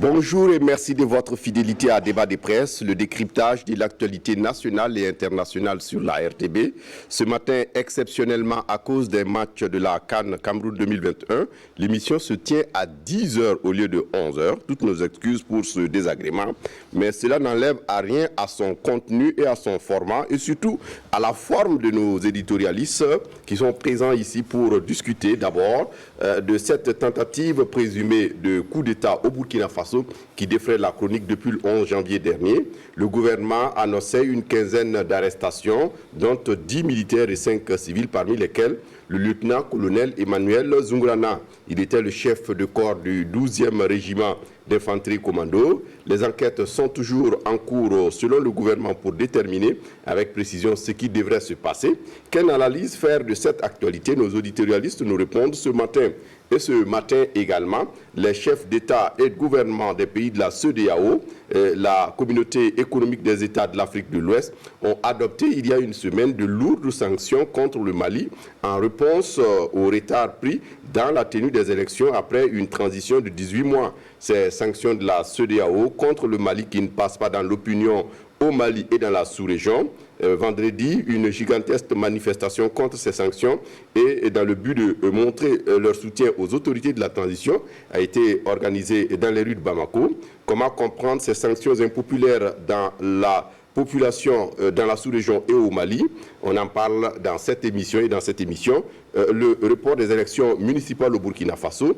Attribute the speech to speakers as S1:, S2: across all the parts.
S1: Bonjour et merci de votre fidélité à Débat des Presses, le décryptage de l'actualité nationale et internationale sur la RTB. Ce matin, exceptionnellement à cause des matchs de la CAN Cameroun 2021, l'émission se tient à 10h au lieu de 11h. Toutes nos excuses pour ce désagrément, mais cela n'enlève à rien à son contenu et à son format et surtout à la forme de nos éditorialistes qui sont présents ici pour discuter d'abord de cette tentative présumée de coup d'État au Burkina Faso qui défraie la chronique depuis le 11 janvier dernier. Le gouvernement annonçait une quinzaine d'arrestations, dont 10 militaires et 5 civils, parmi lesquels le lieutenant-colonel Emmanuel Zungrana. Il était le chef de corps du 12e régiment d'infanterie commando. Les enquêtes sont toujours en cours selon le gouvernement pour déterminer avec précision ce qui devrait se passer. Quelle analyse faire de cette actualité? Nos éditorialistes nous répondent ce matin. Et ce matin également, les chefs d'État et de gouvernement des pays de la CEDEAO, la communauté économique des États de l'Afrique de l'Ouest, ont adopté il y a une semaine de lourdes sanctions contre le Mali en réponse au retard pris dans la tenue des élections après une transition de 18 mois. Ces sanctions de la CEDEAO contre le Mali qui ne passent pas dans l'opinion au Mali et dans la sous-région. Vendredi, une gigantesque manifestation contre ces sanctions et dans le but de montrer leur soutien aux autorités de la transition a été organisée dans les rues de Bamako. Comment comprendre ces sanctions impopulaires dans la population dans la sous-région et au Mali? On en parle dans cette émission et dans cette émission, le report des élections municipales au Burkina Faso,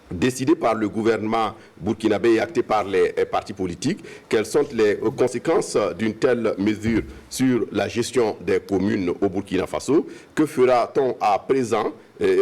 S1: décidé par le gouvernement burkinabé et acté par les partis politiques. Quelles sont les conséquences d'une telle mesure sur la gestion des communes au Burkina Faso? Que fera-t-on à présent?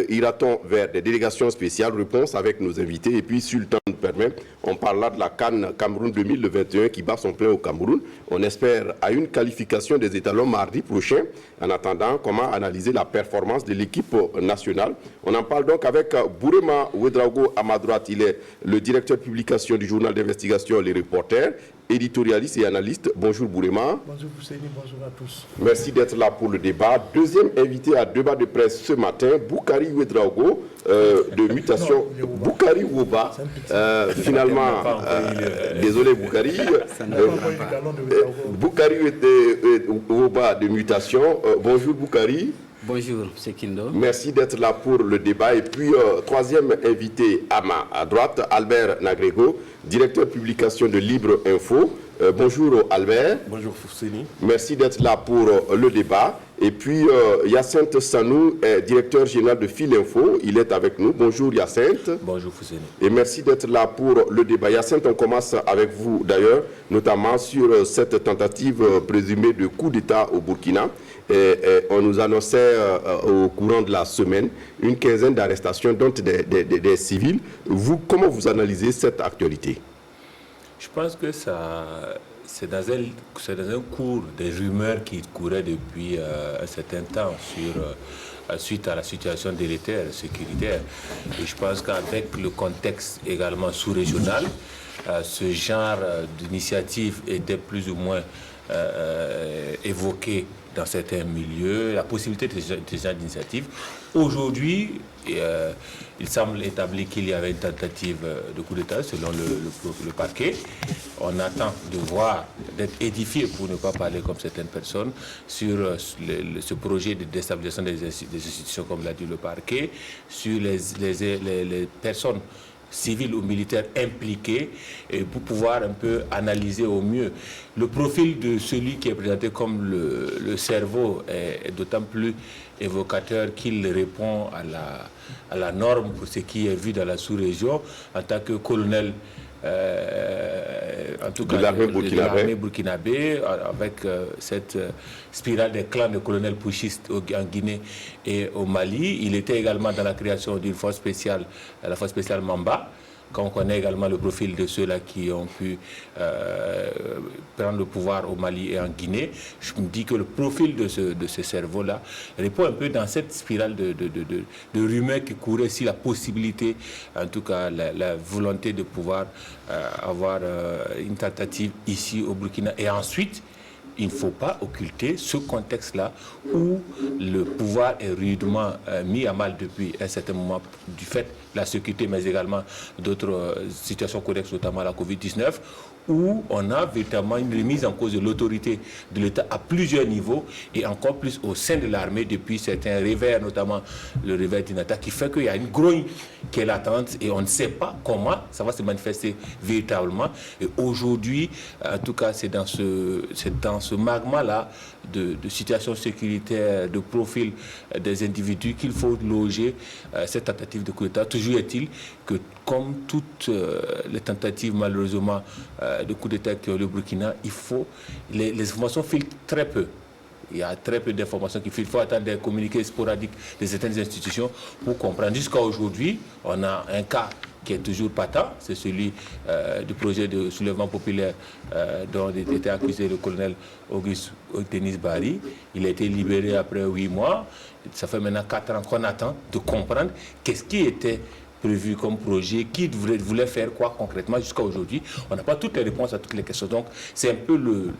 S1: Ira-t-on vers des délégations spéciales? Réponse avec nos invités. Et puis, si le temps nous permet, on parlera de la CAN Cameroun 2021 qui bat son plein au Cameroun. On espère à une qualification des étalons mardi prochain. En attendant, comment analyser la performance de l'équipe nationale? On en parle donc avec Bourema Ouedraogo à ma droite. Il est le directeur de publication du journal d'investigation Les Reporters, éditorialiste et analyste. Bonjour Bourema.
S2: Bonjour Fousseini, bonjour à tous.
S1: Merci d'être là pour le débat. Deuxième invité à débat de presse ce matin, Boukari Ouedraogo, de mutation. Boukari Woba, finalement, désolé Boukari. Boukari Woba de mutation. Bonjour Boukari.
S3: Bonjour, c'est Kindo.
S1: Merci d'être là pour le débat. Et puis, troisième invité à droite, Albert Nagrego, directeur de publication de Libre Info. Bonjour Albert.
S4: Bonjour Fousseini.
S1: Merci d'être là pour le débat. Et puis Yacinthe Sanou est directeur général de Fil Info. Il est avec nous. Bonjour Yacinthe.
S4: Bonjour Fousseini.
S1: Et merci d'être là pour le débat. Yacinthe, on commence avec vous d'ailleurs, notamment sur cette tentative présumée de coup d'État au Burkina. On nous annonçait au courant de la semaine une quinzaine d'arrestations, dont des civils. Vous, comment vous analysez cette actualité?
S4: Je pense que c'est dans un cours des rumeurs qui couraient depuis un certain temps suite à la situation délétère sécuritaire. Et je pense qu'avec le contexte également sous-régional, ce genre d'initiative était plus ou moins évoqué dans certains milieux, la possibilité de ce genre d'initiative. Aujourd'hui, il semble établi qu'il y avait une tentative de coup d'État selon le parquet. On attend de voir, d'être édifié, pour ne pas parler comme certaines personnes, sur ce projet de déstabilisation des institutions, comme l'a dit le parquet, sur les personnes civils ou militaires impliqués, et pour pouvoir un peu analyser au mieux. Le profil de celui qui est présenté comme le cerveau est d'autant plus évocateur qu'il répond à la norme pour ce qui est vu dans la sous-région en tant que colonel en tout cas de l'armée burkinabé, avec cette spirale des clans de colonels pushistes en Guinée et au Mali. Il était également dans la création d'une force spéciale, la force spéciale Mamba, quand on connaît également le profil de ceux-là qui ont pu prendre le pouvoir au Mali et en Guinée. Je me dis que le profil de ce cerveau-là répond un peu dans cette spirale de rumeurs qui courait si la possibilité, en tout cas la volonté de pouvoir avoir une tentative ici au Burkina et ensuite il ne faut pas occulter ce contexte-là où le pouvoir est rudement mis à mal depuis un certain moment du fait de la sécurité, mais également d'autres situations connexes, notamment la Covid-19, où on a véritablement une remise en cause de l'autorité de l'État à plusieurs niveaux et encore plus au sein de l'armée depuis certains revers, notamment le revers d'Inata, qui fait qu'il y a une grogne qui est latente et on ne sait pas comment ça va se manifester véritablement. Et aujourd'hui, en tout cas, c'est dans ce magma-là de situation sécuritaire, de profil des individus qu'il faut loger cette tentative de coup d'État. Toujours est-il que, comme toutes les tentatives, malheureusement, de coup d'État qui ont le Burkina, les informations filtrent très peu. Il y a très peu d'informations qui filtrent. Il faut attendre des communiqués sporadiques de certaines institutions pour comprendre. Jusqu'à aujourd'hui, on a un cas qui est toujours patent, c'est celui du projet de soulèvement populaire dont était accusé le colonel Auguste Denis Barry. Il a été libéré après 8 mois. Ça fait maintenant 4 ans qu'on attend de comprendre qu'est-ce qui était prévu comme projet, qui voulait faire quoi concrètement jusqu'à aujourd'hui. On n'a pas toutes les réponses à toutes les questions. Donc, c'est un peu le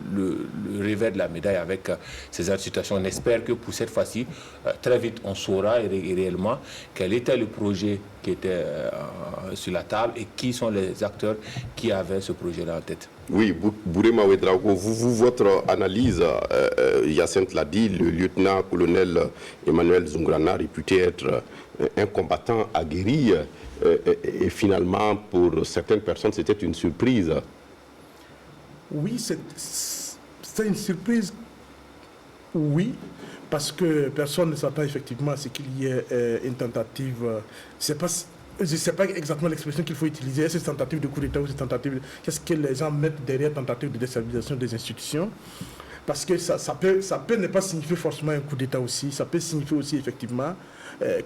S4: revers de la médaille avec ces situations. On espère que pour cette fois-ci, très vite, on saura réellement quel était le projet qui était sur la table et qui sont les acteurs qui avaient ce projet-là en tête.
S1: Oui, Bourema Ouedraogo, votre analyse, Hyacinthe l'a dit, le lieutenant-colonel Emmanuel Zungrana, réputé être un combattant aguerri, et finalement, pour certaines personnes, c'était une surprise.
S2: Oui, c'est une surprise, oui, parce que personne ne s'attend effectivement à ce qu'il y ait une tentative. Je ne sais pas exactement l'expression qu'il faut utiliser. Est-ce tentative de coup d'État ou c'est tentative de... Qu'est-ce que les gens mettent derrière tentative de déstabilisation des institutions? Parce que ça peut ne pas signifier forcément un coup d'État aussi. Ça peut signifier aussi effectivement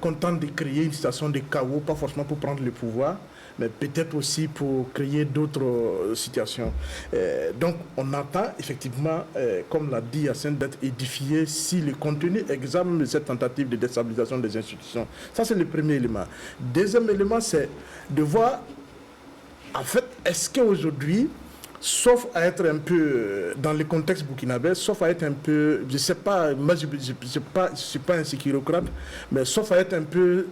S2: qu'on tente de créer une situation de chaos, pas forcément pour prendre le pouvoir, mais peut-être aussi pour créer d'autres situations. Donc on attend effectivement, comme l'a dit Hyacinthe, d'être édifié si le contenu examine cette tentative de déstabilisation des institutions. Ça, c'est le premier élément. Deuxième élément, c'est de voir, en fait, est-ce qu'aujourd'hui, sauf à être un peu dans le contexte burkinabé, sauf à être un peu, je ne sais pas, moi je ne suis pas un sécurocrate, mais sauf à être un peu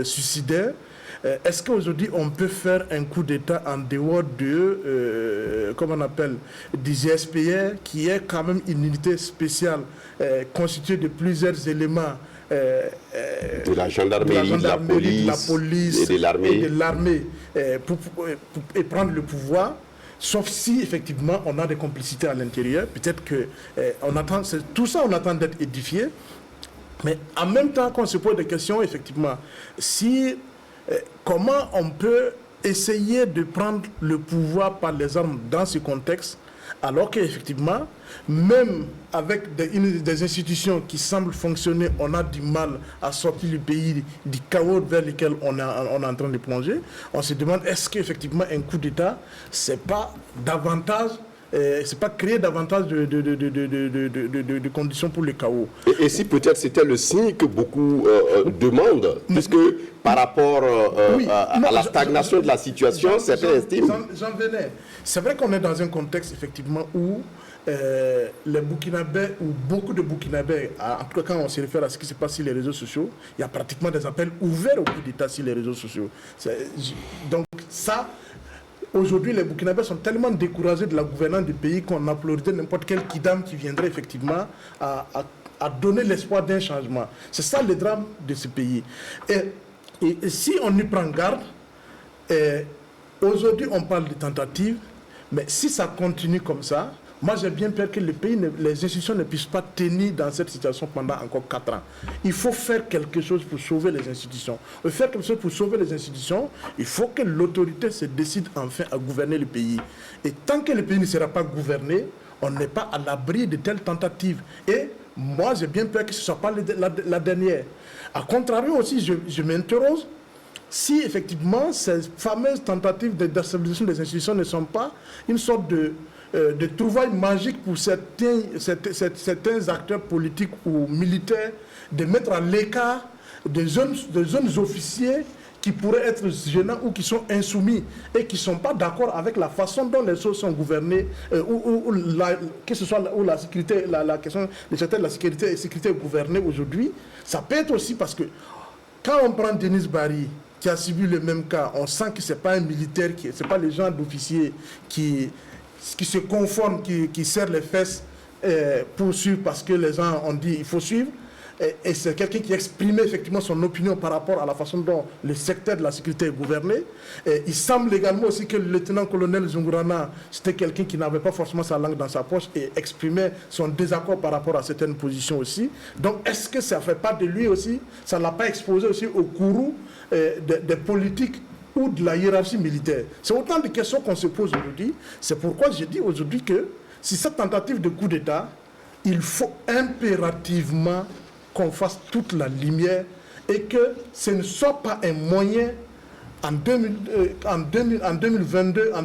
S2: suicidaire, est-ce qu'aujourd'hui on peut faire un coup d'État en dehors de, comment on appelle, du GSPR, qui est quand même une unité spéciale constituée de plusieurs éléments
S1: de la gendarmerie, de la police et de l'armée
S2: et prendre le pouvoir. Sauf si, effectivement, on a des complicités à l'intérieur. Peut-être que tout ça, on attend d'être édifié. Mais en même temps qu'on se pose des questions, effectivement, comment on peut essayer de prendre le pouvoir par les armes dans ce contexte, alors qu'effectivement, même avec des institutions qui semblent fonctionner, on a du mal à sortir le pays du chaos vers lequel on est en train de plonger. On se demande, est-ce qu'effectivement un coup d'État, c'est pas davantage, c'est pas créer davantage de conditions pour le chaos.
S1: Et si peut-être c'était le signe que beaucoup demandent, puisque par rapport à la stagnation de la situation, certains estiment...
S2: J'en venais. C'est vrai qu'on est dans un contexte effectivement où les Burkinabés, ou beaucoup de Burkinabés, en tout cas quand on se réfère à ce qui se passe sur les réseaux sociaux, il y a pratiquement des appels ouverts au coup d'État sur les réseaux sociaux. Donc ça, aujourd'hui les Burkinabés sont tellement découragés de la gouvernance du pays qu'on applaudit n'importe quel kidam qui viendrait effectivement à donner l'espoir d'un changement. C'est ça le drame de ce pays. Et si on y prend garde, aujourd'hui on parle de tentative, mais si ça continue comme ça, moi j'ai bien peur que les institutions ne puissent pas tenir dans cette situation pendant encore 4 ans. Il faut faire quelque chose pour sauver les institutions. Pour faire quelque chose pour sauver les institutions, il faut que l'autorité se décide enfin à gouverner le pays. Et tant que le pays ne sera pas gouverné, on n'est pas à l'abri de telles tentatives. Et moi j'ai bien peur que ce ne soit pas la dernière. A contrario aussi, je m'interroge si effectivement ces fameuses tentatives de déstabilisation des institutions ne sont pas une sorte de trouvailles magiques pour certains acteurs politiques ou militaires, de mettre à l'écart des jeunes officiers qui pourraient être gênants ou qui sont insoumis et qui ne sont pas d'accord avec la façon dont les choses sont gouvernées, que ce soit où la sécurité, la question du secteur de la sécurité est gouvernée aujourd'hui. Ça peut être aussi parce que quand on prend Denis Barry, qui a subi le même cas, on sent que ce n'est pas un militaire, ce n'est pas les gens d'officiers qui se conforment, qui serrent les fesses pour suivre parce que les gens ont dit il faut suivre. Et c'est quelqu'un qui exprimait effectivement son opinion par rapport à la façon dont le secteur de la sécurité est gouverné. Et il semble également aussi que le lieutenant-colonel Zungurana, c'était quelqu'un qui n'avait pas forcément sa langue dans sa poche et exprimait son désaccord par rapport à certaines positions aussi. Donc est-ce que ça ne fait pas de lui aussi, ça ne l'a pas exposé aussi au courroux des politiques ou de la hiérarchie militaire? C'est autant de questions qu'on se pose aujourd'hui. C'est pourquoi je dis aujourd'hui que si cette tentative de coup d'État, il faut impérativement qu'on fasse toute la lumière et que ce ne soit pas un moyen en 2022, en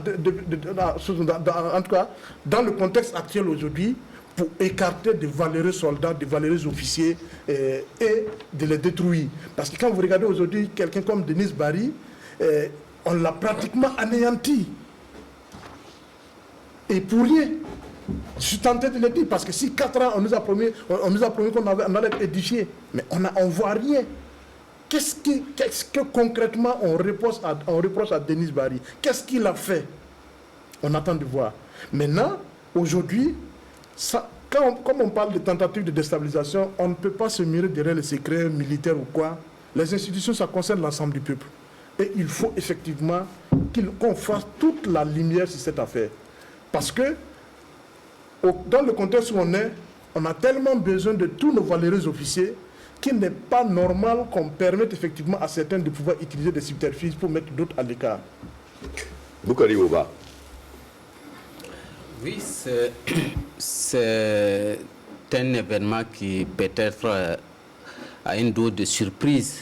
S2: tout cas dans le contexte actuel aujourd'hui, pour écarter de valeureux soldats, de valeureux officiers et de les détruire. Parce que quand vous regardez aujourd'hui quelqu'un comme Denis Barry, on l'a pratiquement anéanti. Et pour rien. Je suis tenté de le dire, parce que si 4 ans, on nous a promis qu'on allait être édifié, mais on ne voit rien. Qu'est-ce que concrètement on reproche à Denis Barry? Qu'est-ce qu'il a fait? On attend de voir. Maintenant, aujourd'hui, comme on parle de tentative de déstabilisation, on ne peut pas se mirer derrière les secrets militaires ou quoi. Les institutions, ça concerne l'ensemble du peuple. Et il faut effectivement qu'on fasse toute la lumière sur cette affaire. Parce que dans le contexte où on a tellement besoin de tous nos valeureux officiers qu'il n'est pas normal qu'on permette effectivement à certains de pouvoir utiliser des subterfuges pour mettre d'autres à l'écart.
S1: Boukari Ouba.
S3: Oui, c'est un événement qui peut-être a une dose de surprise,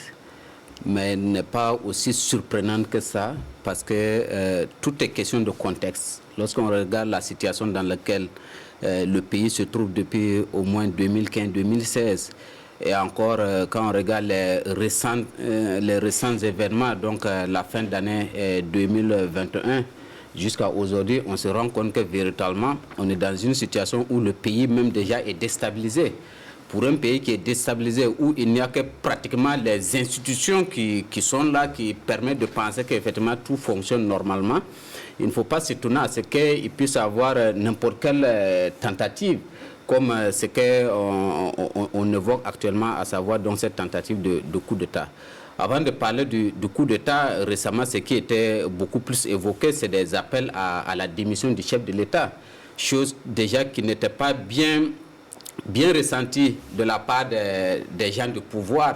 S3: mais n'est pas aussi surprenant que ça, parce que tout est question de contexte. Lorsqu'on regarde la situation dans laquelle le pays se trouve depuis au moins 2015-2016, et encore quand on regarde les récents événements, donc la fin d'année 2021 jusqu'à aujourd'hui, on se rend compte que véritablement on est dans une situation où le pays même déjà est déstabilisé. Pour un pays qui est déstabilisé, où il n'y a que pratiquement les institutions qui sont là, qui permettent de penser qu'effectivement tout fonctionne normalement, il ne faut pas s'étonner à ce qu'il puisse avoir n'importe quelle tentative, comme ce qu'on évoque actuellement, à savoir donc cette tentative de coup d'État. Avant de parler du coup d'État, récemment, ce qui était beaucoup plus évoqué, c'est des appels à la démission du chef de l'État, chose déjà qui n'était pas bien ressenti de la part des gens de pouvoir,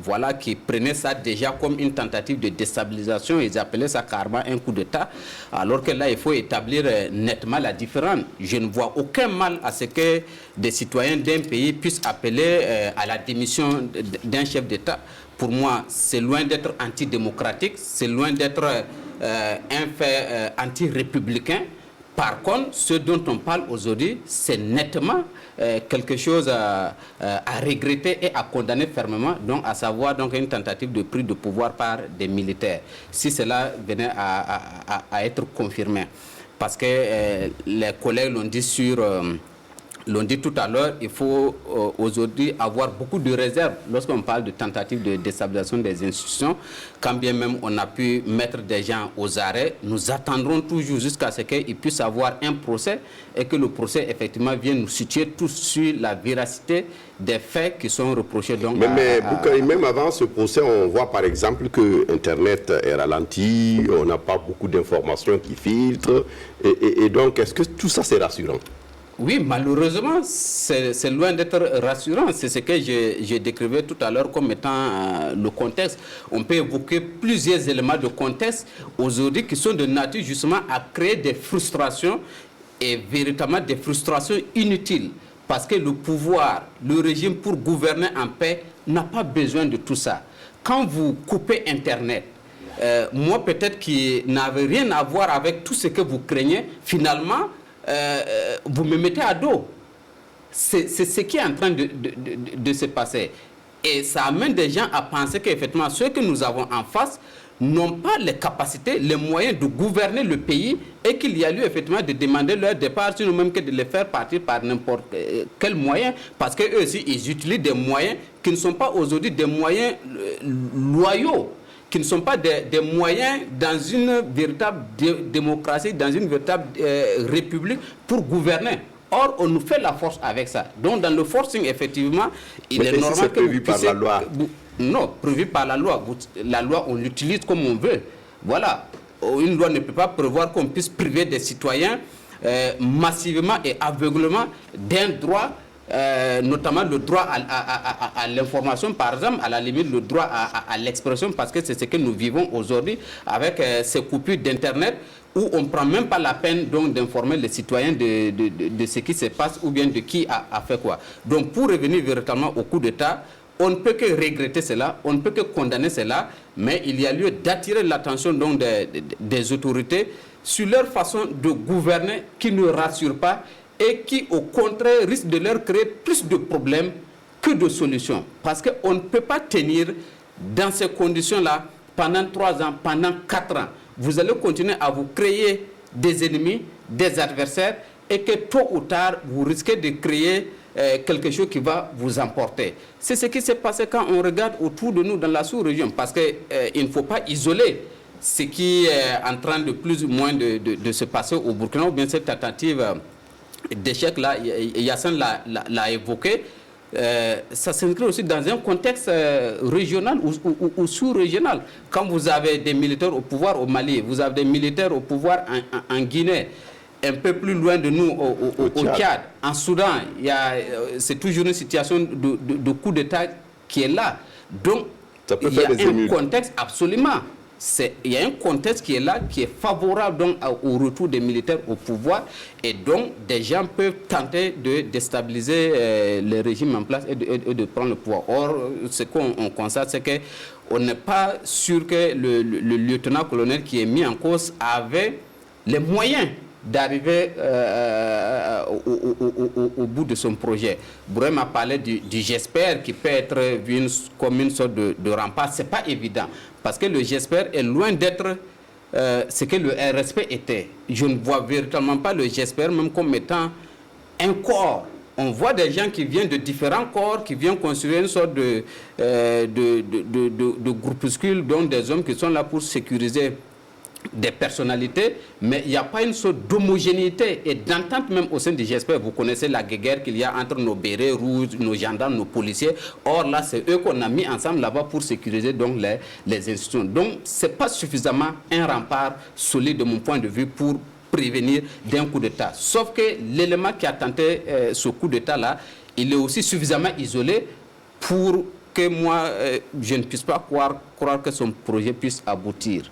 S3: voilà, qui prenaient ça déjà comme une tentative de déstabilisation. Ils appelaient ça carrément un coup d'État, alors que là, il faut établir nettement la différence. Je ne vois aucun mal à ce que des citoyens d'un pays puissent appeler à la démission d'un chef d'État. Pour moi, c'est loin d'être antidémocratique, c'est loin d'être un fait anti-républicain. Par contre, ce dont on parle aujourd'hui, c'est nettement quelque chose à regretter et à condamner fermement, donc à savoir donc une tentative de prise de pouvoir par des militaires, si cela venait à être confirmé. Parce que les collègues l'ont dit tout à l'heure, il faut aujourd'hui avoir beaucoup de réserves lorsqu'on parle de tentative de déstabilisation des institutions. Quand bien même on a pu mettre des gens aux arrêts, nous attendrons toujours jusqu'à ce qu'il puisse avoir un procès et que le procès effectivement vienne nous situer tous sur la véracité des faits qui sont reprochés. Donc,
S1: mais même avant ce procès, on voit par exemple que Internet est ralenti, on n'a pas beaucoup d'informations qui filtrent, et donc est-ce que tout ça c'est rassurant?
S3: Oui, malheureusement, c'est loin d'être rassurant. C'est ce que j'ai décrivé tout à l'heure comme étant le contexte. On peut évoquer plusieurs éléments de contexte aujourd'hui qui sont de nature justement à créer des frustrations et véritablement des frustrations inutiles. Parce que le pouvoir, le régime pour gouverner en paix n'a pas besoin de tout ça. Quand vous coupez Internet, moi peut-être qui n'avait rien à voir avec tout ce que vous craignez, finalement, vous me mettez à dos. C'est ce qui est en train de se passer. Et ça amène des gens à penser qu'effectivement, ceux que nous avons en face n'ont pas les capacités, les moyens de gouverner le pays et qu'il y a lieu effectivement de demander leur départ, sinon même que de les faire partir par n'importe quel moyen, parce qu'eux aussi, ils utilisent des moyens qui ne sont pas aujourd'hui des moyens loyaux, qui ne sont pas des moyens dans une véritable démocratie, dans une véritable république pour gouverner. Or, on nous fait la force avec ça. Donc, dans le forcing, effectivement, il est normal que
S1: prévu par la loi.
S3: Non, prévu par la loi. La loi, on l'utilise comme on veut. Voilà. Une loi ne peut pas prévoir qu'on puisse priver des citoyens massivement et aveuglement d'un droit, notamment le droit à l'information, par exemple, à la limite le droit à l'expression, parce que c'est ce que nous vivons aujourd'hui avec ces coupures d'Internet, où on ne prend même pas la peine d'informer les citoyens de ce qui se passe ou bien de qui a fait quoi. Donc pour revenir véritablement au coup d'État, on ne peut que regretter cela, on ne peut que condamner cela, mais il y a lieu d'attirer l'attention des autorités sur leur façon de gouverner qui ne rassure pas et qui au contraire risque de leur créer plus de problèmes que de solutions. Parce qu'on ne peut pas tenir dans ces conditions-là pendant 3 ans, pendant 4 ans. Vous allez continuer à vous créer des ennemis, des adversaires, et que tôt ou tard, vous risquez de créer quelque chose qui va vous emporter. C'est ce qui s'est passé quand on regarde autour de nous dans la sous-région, parce qu'il ne faut pas isoler ce qui est en train de plus ou moins de se passer au Burkina, ou bien cette tentative d'échec-là, Yassine l'a évoqué. Ça s'inscrit aussi dans un contexte régional ou sous-régional. Quand vous avez des militaires au pouvoir au Mali, vous avez des militaires au pouvoir en Guinée, un peu plus loin de nous au Tchad, en Soudan, c'est toujours une situation de coup d'État qui est là. Donc, il y a un contexte absolument. Il y a un contexte qui est là, qui est favorable donc au retour des militaires au pouvoir, et donc des gens peuvent tenter de déstabiliser les régimes en place et de prendre le pouvoir. Or, ce qu'on constate, c'est qu'on n'est pas sûr que le lieutenant-colonel qui est mis en cause avait les moyens d'arriver au bout de son projet. Bourem a parlé du GESPER qui peut être vu comme une sorte de rempart. Ce n'est pas évident parce que le GESPER est loin d'être ce que le RSP était. Je ne vois véritablement pas le GESPER même comme étant un corps. On voit des gens qui viennent de différents corps, qui viennent construire une sorte de groupuscule, donc des hommes qui sont là pour sécuriser des personnalités, mais il n'y a pas une sorte d'homogénéité et d'entente même au sein du GESPER. Vous connaissez la guerre qu'il y a entre nos bérets rouges, nos gendarmes, nos policiers. Or là, c'est eux qu'on a mis ensemble là-bas pour sécuriser donc les institutions. Donc, ce n'est pas suffisamment un rempart solide de mon point de vue pour prévenir d'un coup d'État. Sauf que l'élément qui a tenté ce coup d'État-là, il est aussi suffisamment isolé pour que moi, je ne puisse pas croire que son projet puisse aboutir.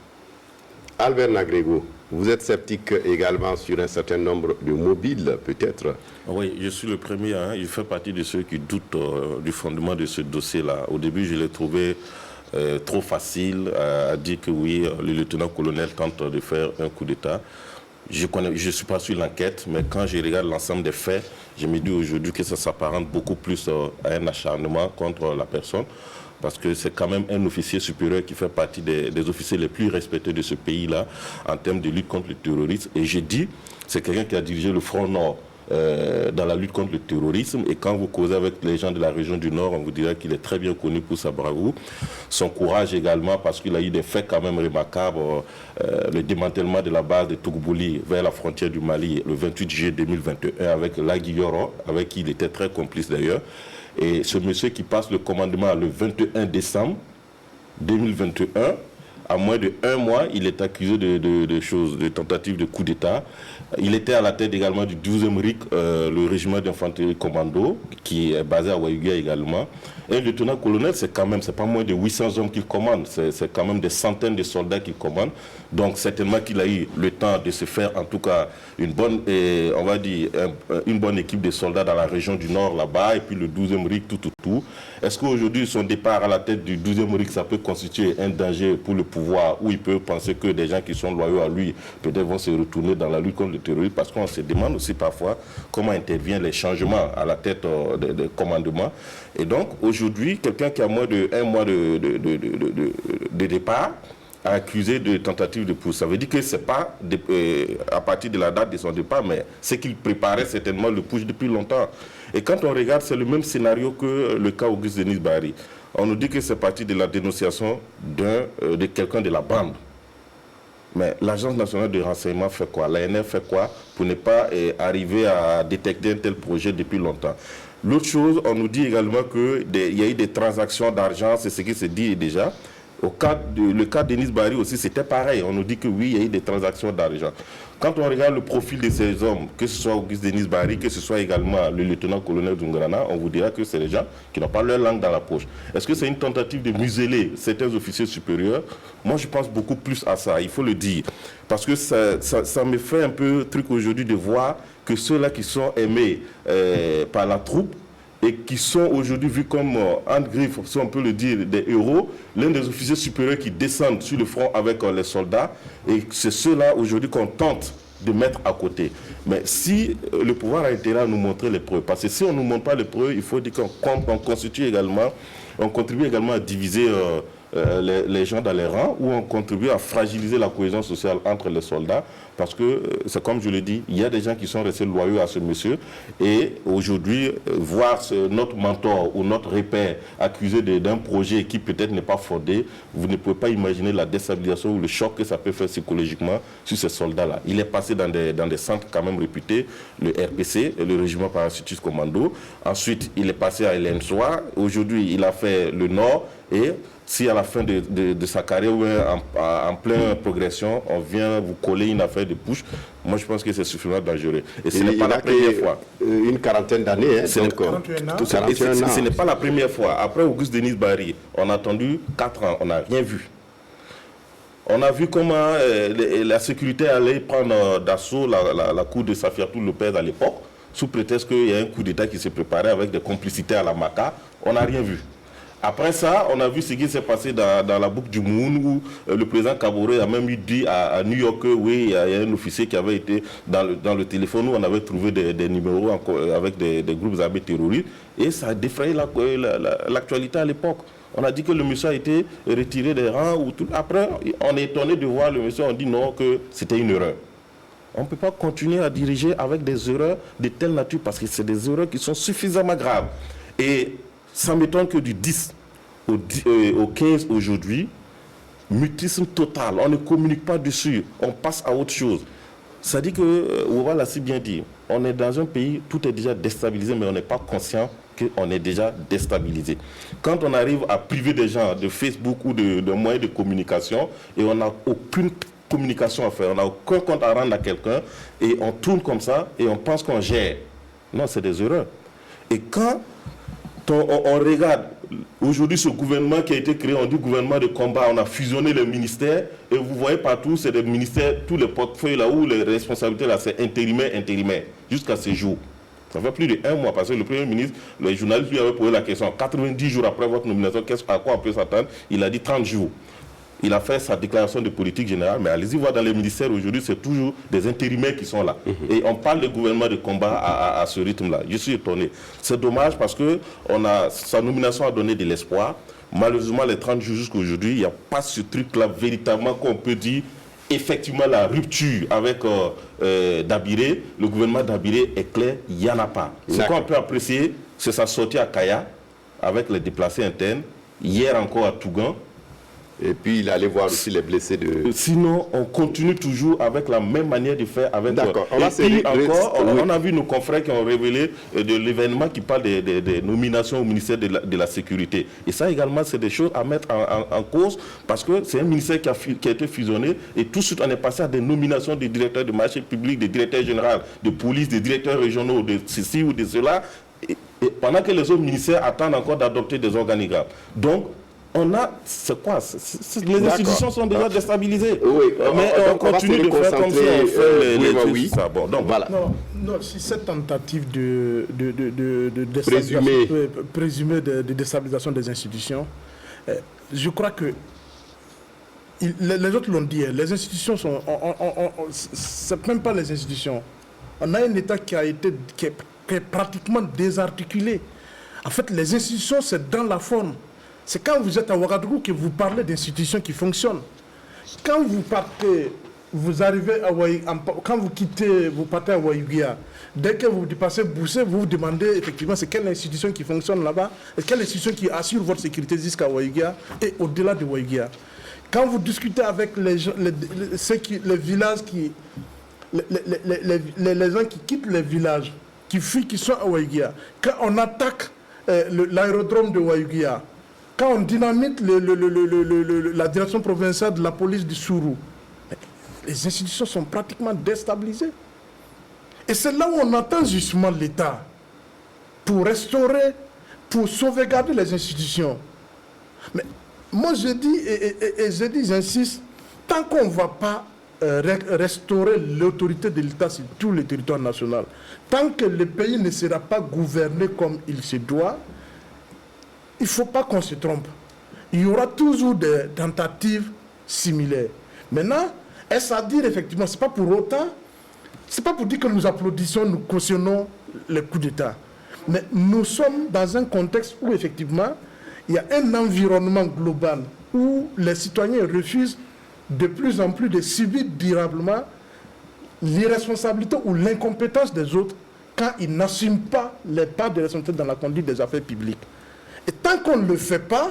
S1: Albert Nagrego, vous êtes sceptique également sur un certain nombre de mobiles, peut-être?
S5: Oui, je suis le premier. Je fais partie de ceux qui doutent du fondement de ce dossier-là. Au début, je l'ai trouvé trop facile à dire que oui, le lieutenant-colonel tente de faire un coup d'État. Je ne suis pas sur l'enquête, mais quand je regarde l'ensemble des faits, je me dis aujourd'hui que ça s'apparente beaucoup plus à un acharnement contre la personne. Parce que c'est quand même un officier supérieur qui fait partie des officiers les plus respectés de ce pays-là en termes de lutte contre le terrorisme. Et j'ai dit, c'est quelqu'un qui a dirigé le Front Nord dans la lutte contre le terrorisme. Et quand vous causez avec les gens de la région du Nord, on vous dira qu'il est très bien connu pour sa bravoure. Son courage également, parce qu'il a eu des faits quand même remarquables. Le démantèlement de la base de Tougbouli vers la frontière du Mali le 28 juillet 2021 avec Laguilloro, avec qui il était très complice d'ailleurs. Et ce monsieur qui passe le commandement le 21 décembre 2021, à moins de 1 mois, il est accusé de tentative de coup d'État. Il était à la tête également du 12e RIC, le régiment d'infanterie commando, qui est basé à Ouaïga également. Et le lieutenant-colonel, c'est pas moins de 800 hommes qu'il commande. C'est quand même des centaines de soldats qu'il commande. Donc certainement qu'il a eu le temps de se faire, en tout cas, une bonne équipe de soldats dans la région du Nord là-bas, et puis le 12e RIC, tout. Est-ce qu'aujourd'hui, son départ à la tête du 12e RIC, ça peut constituer un danger pour le pouvoir pouvoir, où il peut penser que des gens qui sont loyaux à lui, peut-être vont se retourner dans la lutte contre le terrorisme, parce qu'on se demande aussi parfois comment interviennent les changements à la tête des commandements. Et donc, aujourd'hui, quelqu'un qui a moins d'1 mois de départ, a accusé de tentative de putsch. Ça veut dire que ce n'est pas à partir de la date de son départ, mais c'est qu'il préparait certainement le putsch depuis longtemps. Et quand on regarde, c'est le même scénario que le cas Auguste Denis Barry. On nous dit que c'est parti de la dénonciation de quelqu'un de la bande. Mais l'Agence nationale de renseignement fait quoi? L'ANR fait quoi pour ne pas arriver à détecter un tel projet depuis longtemps? L'autre chose, on nous dit également qu'il y a eu des transactions d'argent, c'est ce qui se dit déjà. Le cas de Denis Barry aussi, c'était pareil. On nous dit que oui, il y a eu des transactions d'argent. Quand on regarde le profil de ces hommes, que ce soit Auguste Denis Barry, que ce soit également le lieutenant-colonel Dungurana, on vous dira que c'est des gens qui n'ont pas leur langue dans la poche. Est-ce que c'est une tentative de museler certains officiers supérieurs? Moi, je pense beaucoup plus à ça, il faut le dire. Parce que ça me fait un peu truc aujourd'hui de voir que ceux-là qui sont aimés par la troupe, et qui sont aujourd'hui vus comme, en griffe, si on peut le dire, des héros, l'un des officiers supérieurs qui descendent sur le front avec les soldats, et c'est ceux-là aujourd'hui qu'on tente de mettre à côté. Mais si le pouvoir a intérêt à nous montrer les preuves, parce que si on ne nous montre pas les preuves, il faut dire qu'on constitue également, on contribue également à diviser les gens dans les rangs, ou on contribue à fragiliser la cohésion sociale entre les soldats, parce que c'est comme je l'ai dit, il y a des gens qui sont restés loyaux à ce monsieur, et aujourd'hui, voir notre mentor ou notre repère accusé d'un projet qui peut-être n'est pas fondé, vous ne pouvez pas imaginer la déstabilisation ou le choc que ça peut faire psychologiquement sur ces soldats-là. Il est passé dans des centres quand même réputés, le RPC, le régiment parachutiste commando, ensuite il est passé à Lensois, aujourd'hui il a fait le Nord, et si à la fin de sa carrière ou en pleine progression, on vient vous coller une affaire de push, moi je pense que c'est suffisamment dangereux. Et ce n'est pas la première fois.
S1: Une quarantaine d'années. Hein,
S5: ce n'est pas la première fois. Après Auguste Denis Barry, on a attendu 4 ans, on n'a rien vu. On a vu comment la sécurité allait prendre d'assaut la cour de Safiatou Lopez à l'époque, sous prétexte qu'il y a un coup d'État qui s'est préparé avec des complicités à la Maca. On n'a rien vu. Après ça, on a vu ce qui s'est passé dans la boucle du Moun, où le président Kaboré a même dit à New York que oui, il y a un officier qui avait été dans le téléphone où on avait trouvé des numéros avec des groupes armés terroristes, et ça a défrayé l'actualité à l'époque. On a dit que le monsieur a été retiré des rangs. Après, on est étonné de voir le monsieur, on dit non, que c'était une erreur. On ne peut pas continuer à diriger avec des erreurs de telle nature, parce que c'est des erreurs qui sont suffisamment graves. Et ça m'étonne que du 10 au 15 aujourd'hui, mutisme total, on ne communique pas dessus, on passe à autre chose. Ça dit que, Ouva l'a si bien dit, on est dans un pays, tout est déjà déstabilisé, mais on n'est pas conscient qu'on est déjà déstabilisé. Quand on arrive à priver des gens de Facebook ou de moyens de communication, et on n'a aucune communication à faire, on n'a aucun compte à rendre à quelqu'un, et on tourne comme ça, et on pense qu'on gère. Non, c'est des erreurs. Et quand on regarde aujourd'hui ce gouvernement qui a été créé, on dit gouvernement de combat, on a fusionné les ministères, et vous voyez partout, c'est des ministères, tous les portefeuilles là où les responsabilités là, c'est intérimaire, jusqu'à ce jour. Ça fait plus d'1 mois, parce que le Premier ministre, les journalistes lui avaient posé la question, 90 jours après votre nomination, à quoi on peut s'attendre? Il a dit 30 jours. Il a fait sa déclaration de politique générale, mais allez-y voir dans les ministères aujourd'hui, c'est toujours des intérimaires qui sont là. Et on parle de gouvernement de combat à ce rythme-là. Je suis étonné. C'est dommage parce que sa nomination a donné de l'espoir. Malheureusement, les 30 jours jusqu'à aujourd'hui, il n'y a pas ce truc-là véritablement qu'on peut dire effectivement la rupture avec Dabiré. Le gouvernement Dabiré est clair, il n'y en a pas. Ce qu'on peut apprécier, c'est sa sortie à Kaya avec les déplacés internes. Hier encore à Tougan.
S1: Et puis il allait voir aussi les blessés de...
S5: Sinon, on continue toujours avec la même manière de faire avec...
S1: D'accord.
S5: On a vu nos confrères qui ont révélé de l'événement qui parle des nominations au ministère de la Sécurité. Et ça également, c'est des choses à mettre en cause, parce que c'est un ministère qui a été fusionné, et tout de suite on est passé à des nominations de directeurs de marché public, de directeurs généraux, de police, de directeurs régionaux, de ceci ou de cela, et pendant que les autres ministères attendent encore d'adopter des organigrammes. Donc, c'est quoi? Les institutions sont déjà déstabilisées.
S1: Oui,
S5: mais on continue de faire comme si on fait les
S1: oui.
S5: Ça. Bon, donc voilà.
S2: Non, si cette tentative de présumée de déstabilisation des institutions, je crois que les autres l'ont dit, les institutions sont... c'est même pas les institutions. On a un État qui est pratiquement désarticulé. En fait, les institutions, c'est dans la forme. C'est quand vous êtes à Ouagadougou que vous parlez d'institutions qui fonctionnent. Quand vous partez, vous arrivez à quand vous partez à Ouaïguia, dès que vous dépassez Boussé, vous vous demandez effectivement c'est quelle institution qui fonctionne là-bas, et quelle institution qui assure votre sécurité jusqu'à Ouaïguia et au-delà de Ouaïguia. Quand vous discutez avec les gens qui quittent les villages, qui fuient, qui sont à Ouaïguia, quand on attaque l'aérodrome de Ouaïguia, quand on dynamite la direction provinciale de la police du Sourou, les institutions sont pratiquement déstabilisées. Et c'est là où on attend justement l'État pour restaurer, pour sauvegarder les institutions. Mais moi je dis, j'insiste, tant qu'on ne va pas restaurer l'autorité de l'État sur tout le territoire national, tant que le pays ne sera pas gouverné comme il se doit, il ne faut pas qu'on se trompe. Il y aura toujours des tentatives similaires. Maintenant, est-ce à dire effectivement, ce n'est pas pour autant, ce n'est pas pour dire que nous applaudissons, nous cautionnons les coups d'État. Mais nous sommes dans un contexte où effectivement, il y a un environnement global où les citoyens refusent de plus en plus de subir durablement l'irresponsabilité ou l'incompétence des autres quand ils n'assument pas les parts de responsabilité dans la conduite des affaires publiques. Et tant qu'on ne le fait pas,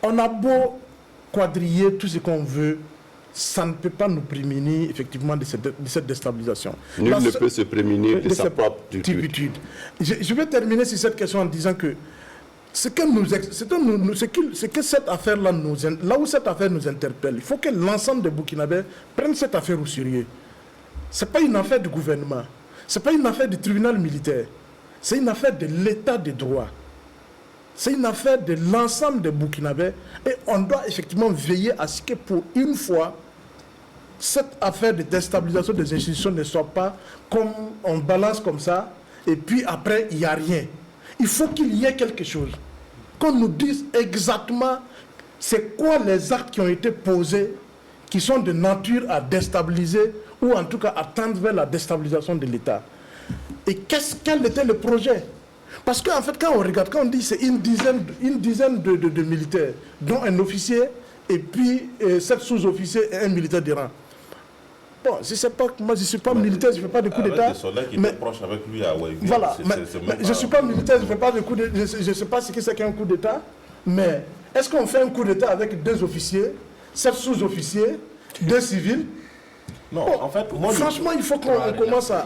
S2: on a beau quadriller tout ce qu'on veut, ça ne peut pas nous prémunir effectivement de cette déstabilisation.
S1: Nul ne peut se prémunir de sa propre turpitude.
S2: Je vais terminer sur cette question en disant que ce que cette affaire-là là où cette affaire nous interpelle, il faut que l'ensemble des Burkinabés prennent cette affaire au sérieux. Ce n'est pas une affaire du gouvernement, ce n'est pas une affaire du tribunal militaire, c'est une affaire de l'état de droit. C'est une affaire de l'ensemble des Burkinabés et on doit effectivement veiller à ce que pour une fois, cette affaire de déstabilisation des institutions ne soit pas comme on balance comme ça et puis après il n'y a rien. Il faut qu'il y ait quelque chose. Qu'on nous dise exactement c'est quoi les actes qui ont été posés qui sont de nature à déstabiliser ou en tout cas à tendre vers la déstabilisation de l'État. Et quel était le projet? Parce qu'en fait, quand on regarde, quand on dit c'est une dizaine de militaires, dont un officier et puis 7 sous-officiers et un militaire de rang. Bon, moi je ne suis pas militaire, je ne fais pas de coup d'État.
S5: Des soldats qui étaient proches avec lui à Ouaïguia.
S2: Voilà, je ne suis pas militaire, je ne fais pas de coup d'État, je ne sais pas ce que c'est qu'un coup d'État, mais est-ce qu'on fait un coup d'État avec 2 officiers, 7 sous-officiers, 2 civils?
S5: Non, en fait,
S2: franchement, il faut qu'on commence à...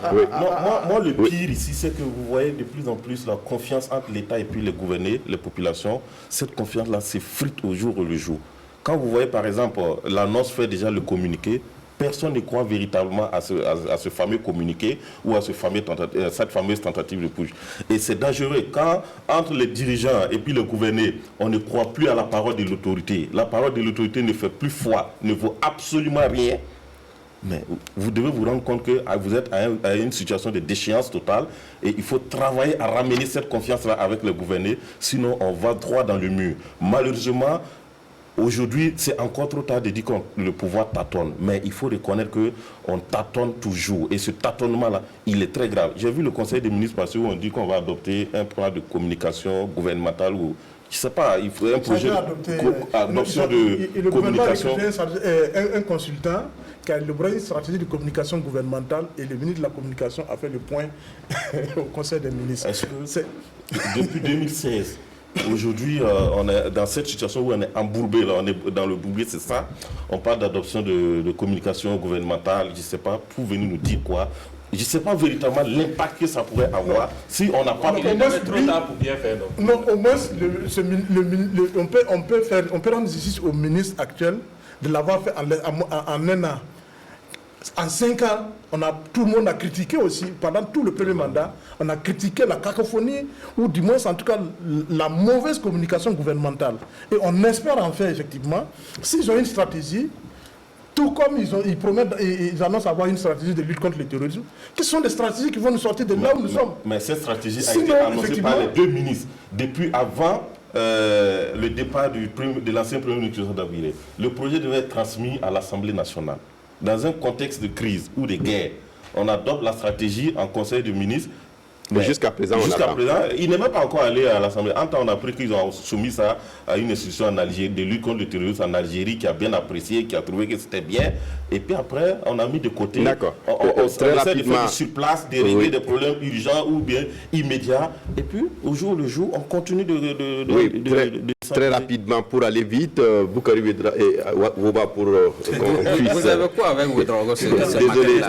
S5: Moi, le pire ici, c'est que vous voyez de plus en plus la confiance entre l'État et puis les gouvernés, les populations. Cette confiance-là s'effrite au jour le jour. Quand vous voyez, par exemple, l'annonce fait déjà le communiqué, personne ne croit véritablement à ce fameux communiqué ou à cette fameuse tentative de push. Et c'est dangereux quand, entre les dirigeants et puis les gouvernés, on ne croit plus à la parole de l'autorité. La parole de l'autorité ne fait plus foi, ne vaut absolument rien. Mais vous devez vous rendre compte que vous êtes à une situation de déchéance totale et il faut travailler à ramener cette confiance-là avec les gouvernés, sinon on va droit dans le mur. Malheureusement, aujourd'hui, c'est encore trop tard de dire que le pouvoir tâtonne, mais il faut reconnaître qu'on tâtonne toujours. Et ce tâtonnement-là, il est très grave. J'ai vu le Conseil des ministres passer où on dit qu'on va adopter un plan de communication gouvernementale ou je ne sais pas, il faudrait un projet d'adoption de communication.
S2: Un consultant qui a élaboré une stratégie de communication gouvernementale et le ministre de la Communication a fait le point au Conseil des ministres.
S5: Est-ce que depuis 2016, aujourd'hui, on est dans cette situation où on est embourbé, là, on est dans le bourbier, c'est ça. On parle d'adoption de communication gouvernementale, je ne sais pas, pour venir nous dire quoi. Je ne sais pas véritablement l'impact que ça pourrait avoir si on n'a pas...
S4: Il est trop tard pour bien faire. Donc.
S2: Non, au moins, on peut rendre justice au ministre actuel de l'avoir fait en 1 an. En 5 ans, tout le monde a critiqué aussi, pendant tout le premier mandat, on a critiqué la cacophonie, ou du moins en tout cas la mauvaise communication gouvernementale. Et on espère en fait effectivement, s'ils ont une stratégie, tout comme ils annoncent avoir une stratégie de lutte contre le terrorisme, quelles sont les stratégies qui vont nous sortir de là où nous sommes?
S5: Mais cette stratégie a été annoncée par les 2 ministres depuis avant le départ de l'ancien Premier ministre Dabiré, le projet devait être transmis à l'Assemblée nationale. Dans un contexte de crise ou de guerre, on adopte la stratégie en Conseil des ministres.
S1: Mais jusqu'à présent,
S5: il n'est même pas encore allé à l'Assemblée. En temps, on a appris qu'ils ont soumis ça à une institution en Algérie, de lutte contre le terrorisme en Algérie, qui a bien apprécié, qui a trouvé que c'était bien. Et puis après, on a mis de côté.
S1: D'accord.
S5: On essaie de faire sur place, de régler des problèmes urgents ou bien immédiats. Et puis, au jour le jour, on continue
S1: Très rapidement, pour aller vite, Boukari Woba pour qu'on puisse...
S3: Vous avez quoi avec Ouedraogo?
S1: Désolé,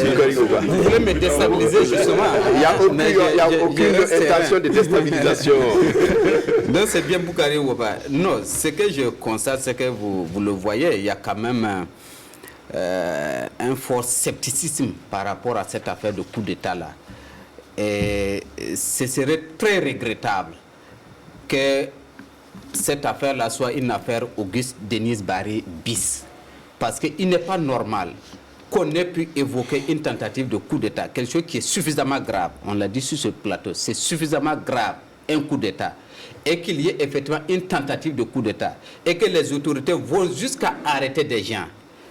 S1: Boukari Woba.
S3: Vous voulez me déstabiliser justement?
S1: Il n'y a aucune intention de déstabilisation.
S3: Non, c'est bien Boukari Woba. Non, ce que je constate, c'est que vous le voyez, il y a quand même un fort scepticisme par rapport à cette affaire de coup d'État-là. Et ce serait très regrettable que cette affaire-là soit une affaire Auguste Denis Barré bis. Parce qu'il n'est pas normal qu'on ait pu évoquer une tentative de coup d'État, quelque chose qui est suffisamment grave. On l'a dit sur ce plateau, c'est suffisamment grave, un coup d'État. Et qu'il y ait effectivement une tentative de coup d'État. Et que les autorités vont jusqu'à arrêter des gens,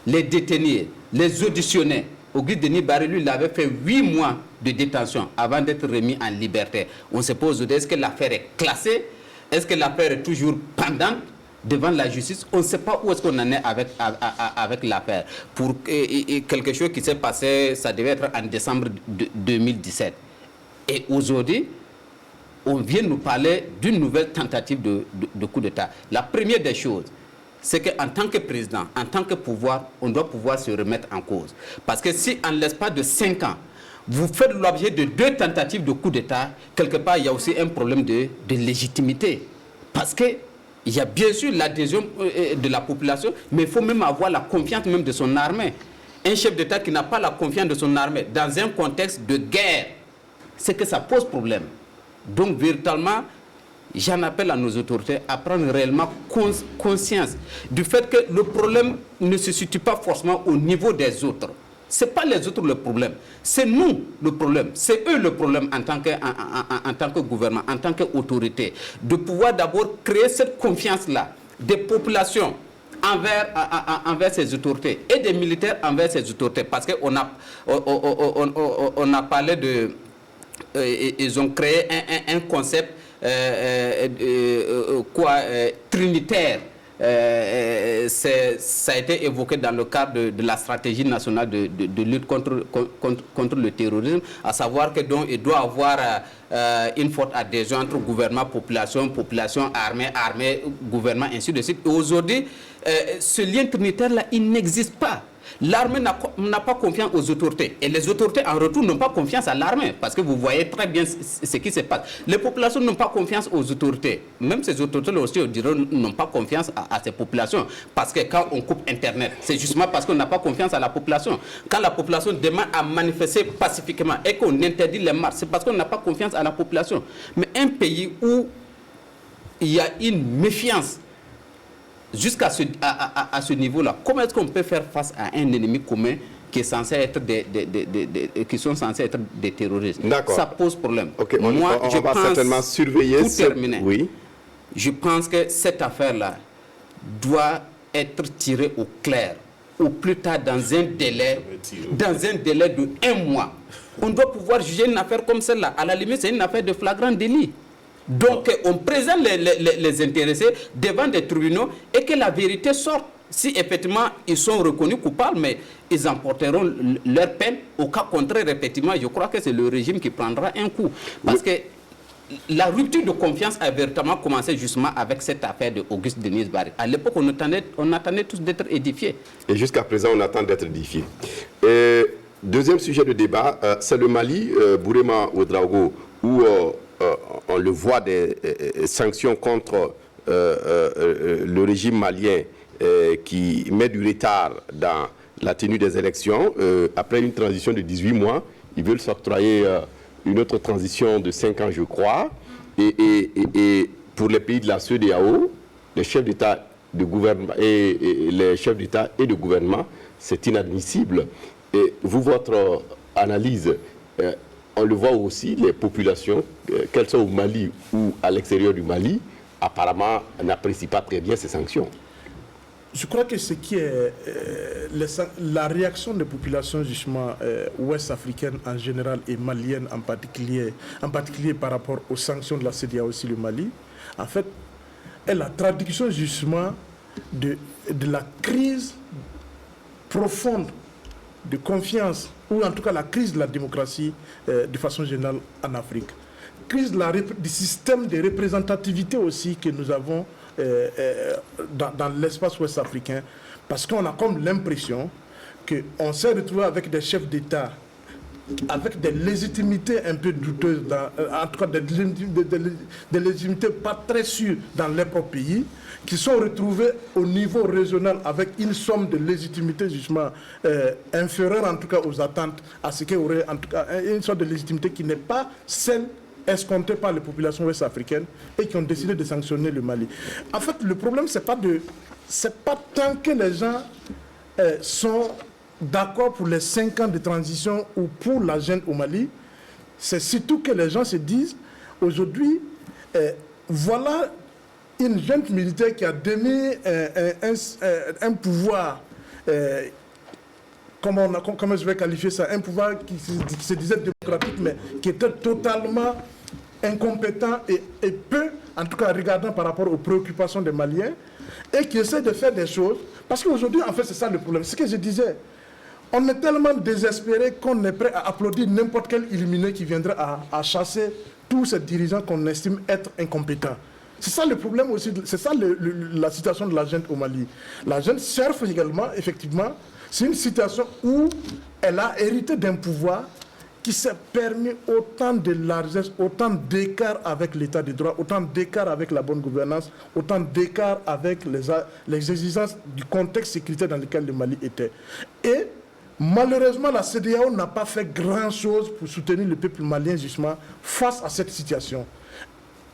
S3: les détenir, les auditionner. Auguste Denis Barré, lui, il avait fait 8 mois de détention avant d'être remis en liberté. On se pose est-ce que l'affaire est classée? Est-ce que l'affaire est toujours pendante devant la justice? On ne sait pas où est-ce qu'on en est avec l'affaire. Pour quelque chose qui s'est passé, ça devait être en décembre 2017. Et aujourd'hui, on vient nous parler d'une nouvelle tentative de coup d'État. La première des choses, c'est qu'en tant que président, en tant que pouvoir, on doit pouvoir se remettre en cause. Parce que si en l'espace de 5 ans, vous faites l'objet de 2 tentatives de coup d'État, quelque part, il y a aussi un problème de légitimité. Parce qu'il y a bien sûr l'adhésion de la population, mais il faut même avoir la confiance même de son armée. Un chef d'État qui n'a pas la confiance de son armée dans un contexte de guerre, c'est que ça pose problème. Donc, véritablement, j'en appelle à nos autorités à prendre réellement conscience du fait que le problème ne se situe pas forcément au niveau des autres. Ce n'est pas les autres le problème, c'est nous le problème, c'est eux le problème en tant que gouvernement, en tant qu'autorité, de pouvoir d'abord créer cette confiance-là des populations envers ces autorités et des militaires envers ces autorités. Parce qu'on a parlé de... ils ont créé un concept trinitaire. Ça a été évoqué dans le cadre de la stratégie nationale de lutte contre le terrorisme, à savoir que donc il doit avoir une forte adhésion entre gouvernement, population, armée, gouvernement, ainsi de suite. Et aujourd'hui, ce lien trinitaire-là, il n'existe pas. L'armée n'a pas confiance aux autorités. Et les autorités, en retour, n'ont pas confiance à l'armée. Parce que vous voyez très bien ce qui se passe. Les populations n'ont pas confiance aux autorités. Même ces autorités aussi, on dirait, n'ont pas confiance à ces populations. Parce que quand on coupe Internet, c'est justement parce qu'on n'a pas confiance à la population. Quand la population demande à manifester pacifiquement et qu'on interdit les marches, c'est parce qu'on n'a pas confiance à la population. Mais un pays où il y a une méfiance jusqu'à ce niveau-là, comment est-ce qu'on peut faire face à un ennemi commun qui est censé être qui sont censés être des terroristes? Ça pose problème.
S1: Okay, on va certainement surveiller.
S3: Pour terminer,
S1: oui.
S3: Je pense que cette affaire-là doit être tirée au clair, au plus tard dans un délai de 1 mois. On doit pouvoir juger une affaire comme celle-là. À la limite, c'est une affaire de flagrant délit. Donc, on présente les intéressés devant des tribunaux et que la vérité sorte. Si effectivement ils sont reconnus coupables, mais ils emporteront leur peine. Au cas contraire, effectivement, je crois que c'est le régime qui prendra un coup. Parce que la rupture de confiance a véritablement commencé justement avec cette affaire de Auguste Denis Barré. À l'époque, on attendait tous d'être édifiés. Et
S1: jusqu'à présent, on attend d'être édifiés. Deuxième sujet de débat, c'est le Mali, Bourema Ouedraogo, où on le voit des sanctions contre le régime malien qui met du retard dans la tenue des élections. Après une transition de 18 mois, ils veulent s'octroyer une autre transition de 5 ans, je crois. Et pour les pays de la CEDEAO, les chefs d'État de gouvernement et les chefs d'État et de gouvernement, c'est inadmissible. Et vous, votre analyse, on le voit aussi, les populations, qu'elles soient au Mali ou à l'extérieur du Mali, apparemment n'apprécie pas très bien ces sanctions.
S2: Je crois que ce qui est la réaction des populations justement ouest-africaines en général et maliennes en particulier par rapport aux sanctions de la CEDEAO aussi le Mali, en fait, est la traduction justement de la crise profonde de confiance, ou en tout cas la crise de la démocratie de façon générale en Afrique. Crise du système de représentativité aussi que nous avons dans l'espace ouest africain, parce qu'on a comme l'impression qu'on s'est retrouvé avec des chefs d'État avec des légitimités un peu douteuses, en tout cas des légitimités pas très sûres dans les propres pays, qui sont retrouvés au niveau régional avec une somme de légitimité justement inférieure en tout cas aux attentes, à ce qu'il y aurait en tout cas une sorte de légitimité qui n'est pas celle escomptées par les populations ouest-africaines et qui ont décidé de sanctionner le Mali. En fait, le problème, c'est pas tant que les gens sont d'accord pour les 5 ans de transition ou pour la junte au Mali, c'est surtout que les gens se disent, aujourd'hui, voilà une junte militaire qui a donné un pouvoir, comment je vais qualifier ça, un pouvoir qui se disait démocratique, mais qui était totalement incompétent et peu, en tout cas regardant par rapport aux préoccupations des Maliens, et qui essaie de faire des choses. Parce qu'aujourd'hui, en fait, c'est ça le problème. C'est ce que je disais. On est tellement désespéré qu'on est prêt à applaudir n'importe quel illuminé qui viendrait à chasser tous ces dirigeants qu'on estime être incompétents. C'est ça le problème aussi, c'est ça la situation de la junte au Mali. La junte surfe également, effectivement, c'est une situation où elle a hérité d'un pouvoir qui s'est permis autant de largesse, autant d'écart avec l'état de droit, autant d'écart avec la bonne gouvernance, autant d'écart avec les exigences du contexte sécuritaire dans lequel le Mali était. Et malheureusement, la CEDEAO n'a pas fait grand-chose pour soutenir le peuple malien justement face à cette situation.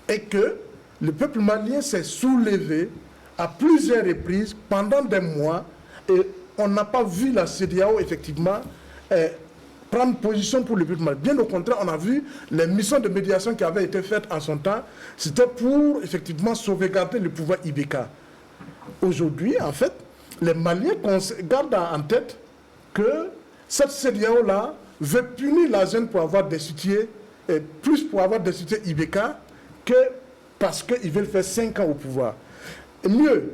S2: Et que le peuple malien s'est soulevé à plusieurs reprises pendant des mois et on n'a pas vu la CEDEAO effectivement prendre position pour le peuple malien. Bien au contraire, on a vu les missions de médiation qui avaient été faites en son temps, c'était pour effectivement sauvegarder le pouvoir Ibeka. Aujourd'hui, en fait, les Maliens gardent en tête que cette CEDEAO-là veut punir la jeune pour avoir destitué, plus pour avoir destitué Ibeka que parce qu'ils veulent faire 5 ans au pouvoir. Et mieux,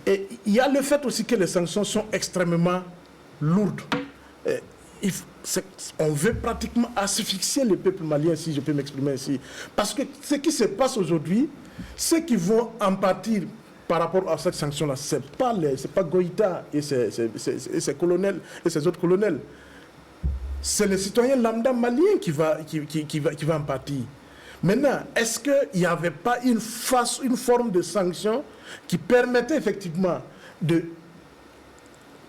S2: et il y a le fait aussi que les sanctions sont extrêmement lourdes. On veut pratiquement asphyxier le peuple malien, si je peux m'exprimer ainsi. Parce que ce qui se passe aujourd'hui, ceux qui vont en partir par rapport à cette sanction-là, ce n'est pas Goïta et ses colonels et ses autres colonels. C'est le citoyen lambda malien qui va en partir. Maintenant, est-ce qu'il n'y avait pas une forme de sanction qui permettait effectivement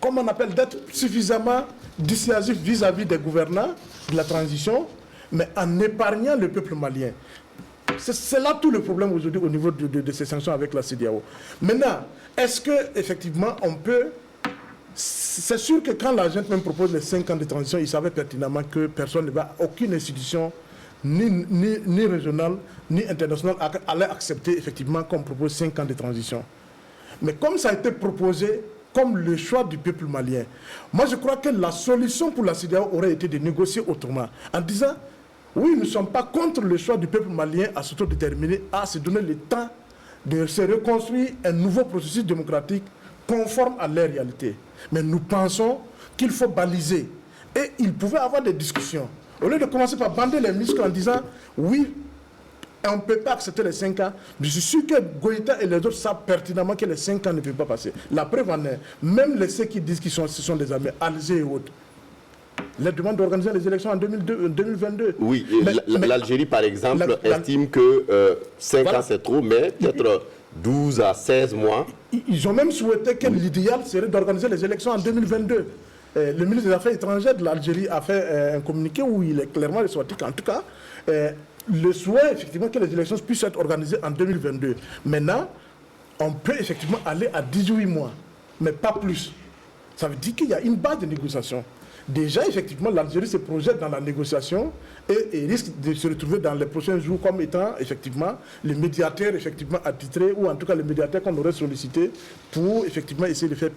S2: comment on appelle, d'être suffisamment dissuasif vis-à-vis des gouvernants de la transition, mais en épargnant le peuple malien? C'est là tout le problème aujourd'hui au niveau de ces sanctions avec la CEDEAO. Maintenant, est-ce qu'effectivement on peut... C'est sûr que quand la gente même propose les 5 ans de transition, il savait pertinemment que personne ne va, aucune institution, ni régionale, ni internationale, allait accepter effectivement qu'on propose 5 ans de transition. Mais comme ça a été proposé comme le choix du peuple malien, moi je crois que la solution pour la CEDEAO aurait été de négocier autrement, en disant, oui, nous ne sommes pas contre le choix du peuple malien à s'autodéterminer, à se donner le temps de se reconstruire un nouveau processus démocratique conforme à leur réalité. Mais nous pensons qu'il faut baliser. Et il pouvait avoir des discussions. Au lieu de commencer par bander les muscles en disant, oui, on ne peut pas accepter les 5 ans. Je suis sûr que Goïta et les autres savent pertinemment que les 5 ans ne peuvent pas passer. La preuve en est, même ceux qui disent que ce sont des armées, Alger et autres, les demandent d'organiser les élections en 2022.
S1: Oui, l'Algérie, par exemple, estime que 5 ans c'est trop, mais peut-être 12 à 16 mois.
S2: Ils ont même souhaité que l'idéal serait d'organiser les élections en 2022. Le ministre des Affaires étrangères de l'Algérie a fait un communiqué où il est clairement ressorti qu'en tout cas, le souhait effectivement que les élections puissent être organisées en 2022. Maintenant, on peut effectivement aller à 18 mois, mais pas plus. Ça veut dire qu'il y a une base de négociation. Déjà, effectivement, l'Algérie se projette dans la négociation et risque de se retrouver dans les prochains jours comme étant, effectivement, le médiateur, effectivement, attitré, ou en tout cas le médiateur qu'on aurait sollicité pour, effectivement, essayer de faire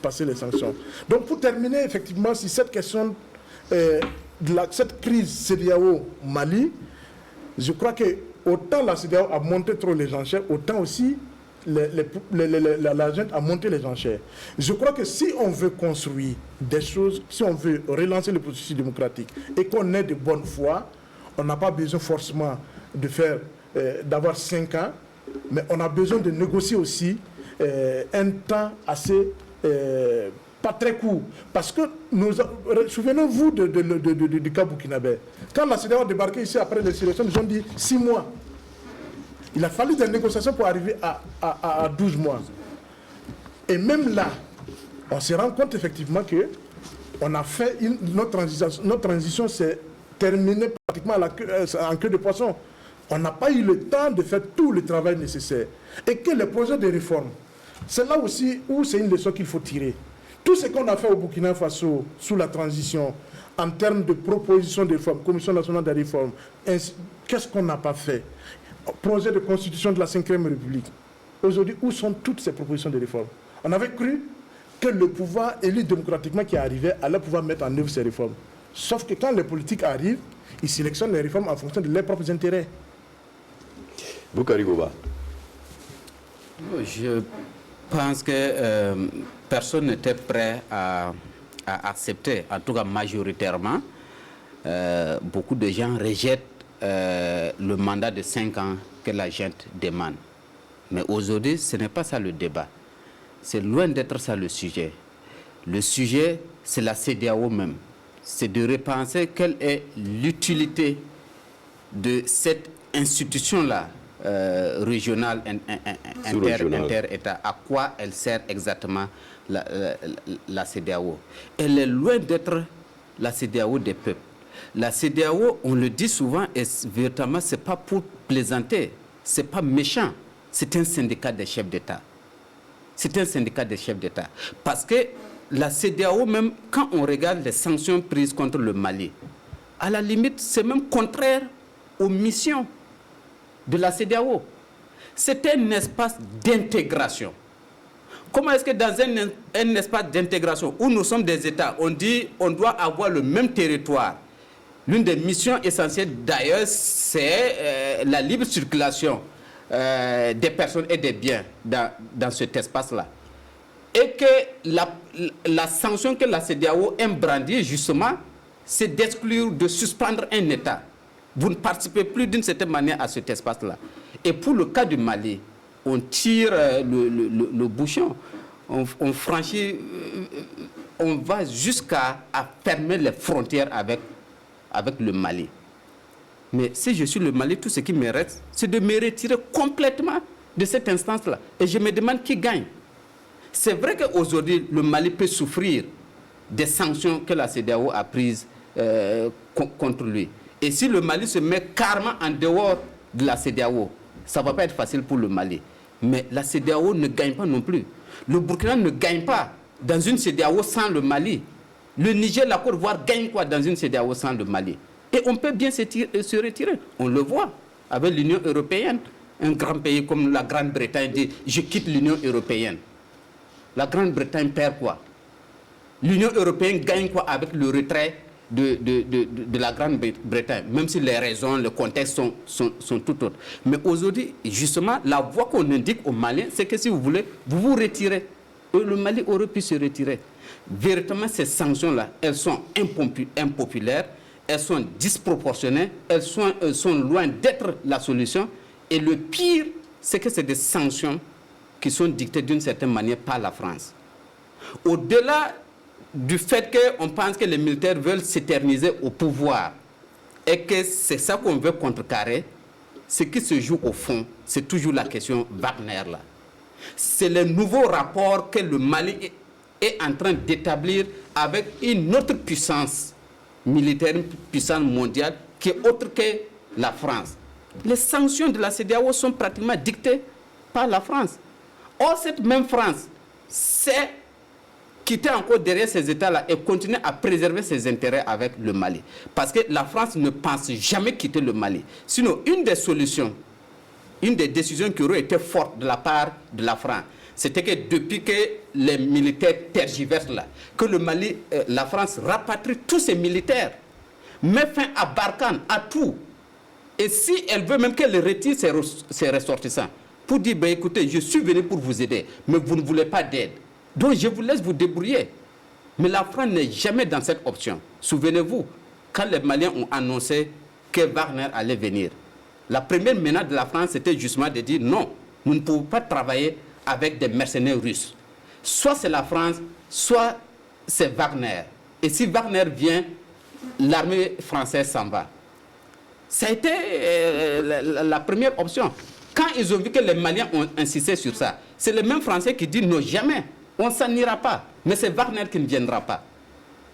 S2: passer les sanctions. Donc, pour terminer, effectivement, si cette question, cette crise CEDEAO-Mali, je crois que autant la CEDEAO a monté trop les enchères, autant aussi la junte a monté les enchères. Je crois que si on veut construire des choses, si on veut relancer le processus démocratique et qu'on ait de bonne foi, on n'a pas besoin forcément de faire, d'avoir 5 ans, mais on a besoin de négocier aussi un temps assez pas très court. Parce que, souvenez-vous du cas burkinabé. Quand la CEDEAO a débarqué ici après les élections, ils ont dit 6 mois. Il a fallu des négociations pour arriver à 12 mois. Et même là, on se rend compte effectivement que on a fait notre transition s'est terminée pratiquement en queue de poisson. On n'a pas eu le temps de faire tout le travail nécessaire. Et que les projets de réforme, c'est là aussi où c'est une leçon qu'il faut tirer. Tout ce qu'on a fait au Burkina Faso sous la transition, en termes de propositions de réforme, Commission nationale de réforme, qu'est-ce qu'on n'a pas fait? Projet de constitution de la 5e République. Aujourd'hui, où sont toutes ces propositions de réforme? On avait cru que le pouvoir élu démocratiquement qui arrivait allait pouvoir mettre en œuvre ces réformes. Sauf que quand les politiques arrivent, ils sélectionnent les réformes en fonction de leurs propres intérêts.
S1: Boukari Gouba.
S3: Je pense que personne n'était prêt à accepter, en tout cas majoritairement. Beaucoup de gens rejettent le mandat de 5 ans que la junte demande. Mais aujourd'hui, ce n'est pas ça le débat. C'est loin d'être ça le sujet. Le sujet, c'est la CEDEAO même. C'est de repenser quelle est l'utilité de cette institution-là, régionale, inter-État. À quoi elle sert exactement la CEDEAO? Elle est loin d'être la CEDEAO des peuples. La CEDEAO, on le dit souvent, et véritablement, ce n'est pas pour plaisanter, ce n'est pas méchant, c'est un syndicat des chefs d'État. C'est un syndicat des chefs d'État. Parce que la CEDEAO, même quand on regarde les sanctions prises contre le Mali, à la limite, c'est même contraire aux missions de la CEDEAO. C'est un espace d'intégration. Comment est-ce que dans un espace d'intégration où nous sommes des États, on dit qu'on doit avoir le même territoire? L'une des missions essentielles d'ailleurs, c'est la libre circulation des personnes et des biens dans cet espace-là. Et que la sanction que la CEDEAO aime brandir, justement, c'est d'exclure, de suspendre un État. Vous ne participez plus d'une certaine manière à cet espace-là. Et pour le cas du Mali, on tire le bouchon, on franchit, on va jusqu'à fermer les frontières avec le Mali. Mais si je suis le Mali, tout ce qui me reste, c'est de me retirer complètement de cette instance-là. Et je me demande qui gagne. C'est vrai qu'aujourd'hui, le Mali peut souffrir des sanctions que la CEDEAO a prises contre lui. Et si le Mali se met carrément en dehors de la CEDEAO, ça ne va pas être facile pour le Mali. Mais la CEDEAO ne gagne pas non plus. Le Burkina ne gagne pas dans une CEDEAO sans le Mali. Le Niger, la Côte d'Ivoire gagne quoi dans une CEDEAO sans le Mali? Et on peut bien se retirer. On le voit avec l'Union européenne. Un grand pays comme la Grande-Bretagne dit « je quitte l'Union européenne ». La Grande-Bretagne perd quoi? L'Union européenne gagne quoi avec le retrait de la Grande-Bretagne? Même si les raisons, le contexte sont tout autres. Mais aujourd'hui, justement, la voie qu'on indique aux Maliens, c'est que si vous voulez, vous vous retirez. Et le Mali aurait pu se retirer. Véritablement, ces sanctions-là, elles sont impopulaires, elles sont disproportionnées, elles sont loin d'être la solution. Et le pire, c'est que c'est des sanctions qui sont dictées d'une certaine manière par la France. Au-delà du fait qu'on pense que les militaires veulent s'éterniser au pouvoir et que c'est ça qu'on veut contrecarrer, ce qui se joue au fond, c'est toujours la question Wagner là. C'est le nouveau rapport que le Mali est en train d'établir avec une autre puissance militaire, une puissance mondiale qui est autre que la France. Les sanctions de la CEDEAO sont pratiquement dictées par la France. Or, cette même France, c'est quitter encore derrière ces États-là et continuer à préserver ses intérêts avec le Mali. Parce que la France ne pense jamais quitter le Mali. Sinon, une des solutions, une des décisions qui aurait été forte de la part de la France, c'était que depuis que les militaires tergiversent là, que le Mali, la France rapatrie tous ses militaires, met fin à Barkhane, à tout. Et si elle veut même qu'elle retire ses ressortissants, pour dire, ben, écoutez, je suis venu pour vous aider, mais vous ne voulez pas d'aide. Donc je vous laisse vous débrouiller. Mais la France n'est jamais dans cette option. Souvenez-vous, quand les Maliens ont annoncé que Wagner allait venir, la première menace de la France, c'était justement de dire non, nous ne pouvons pas travailler avec des mercenaires russes. Soit c'est la France, soit c'est Wagner. Et si Wagner vient, l'armée française s'en va. Ça a été la première option. Quand ils ont vu que les Maliens ont insisté sur ça, c'est les mêmes Français qui disent non, jamais, on ne s'en ira pas. Mais c'est Wagner qui ne viendra pas.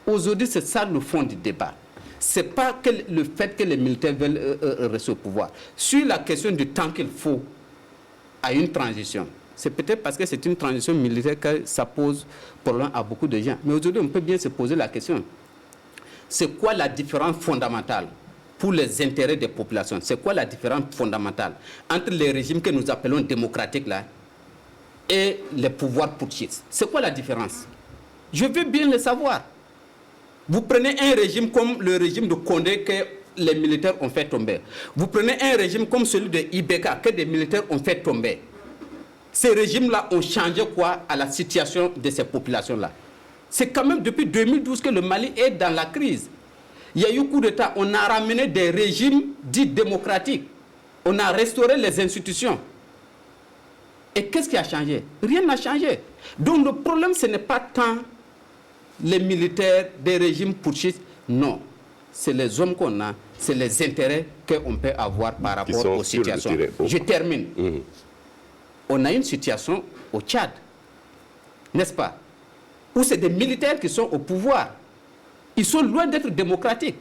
S3: Aujourd'hui, c'est ça le fond du débat. Ce n'est pas que le fait que les militaires veulent rester au pouvoir. Sur la question du temps qu'il faut à une transition, c'est peut-être parce que c'est une transition militaire que ça pose problème à beaucoup de gens. Mais aujourd'hui, on peut bien se poser la question. C'est quoi la différence fondamentale pour les intérêts des populations? C'est quoi la différence fondamentale entre les régimes que nous appelons démocratiques là et les pouvoirs putschistes? C'est quoi la différence? Je veux bien le savoir. Vous prenez un régime comme le régime de Condé que les militaires ont fait tomber. Vous prenez un régime comme celui de Ibeka que des militaires ont fait tomber. Ces régimes-là ont changé quoi à la situation de ces populations-là? C'est quand même depuis 2012 que le Mali est dans la crise. Il y a eu coup d'État, on a ramené des régimes dits démocratiques. On a restauré les institutions. Et qu'est-ce qui a changé? Rien n'a changé. Donc le problème, ce n'est pas tant les militaires des régimes putschistes, non. C'est les hommes qu'on a, c'est les intérêts qu'on peut avoir par rapport aux situations. Je termine. On a une situation au Tchad, n'est-ce pas? Où c'est des militaires qui sont au pouvoir. Ils sont loin d'être démocratiques.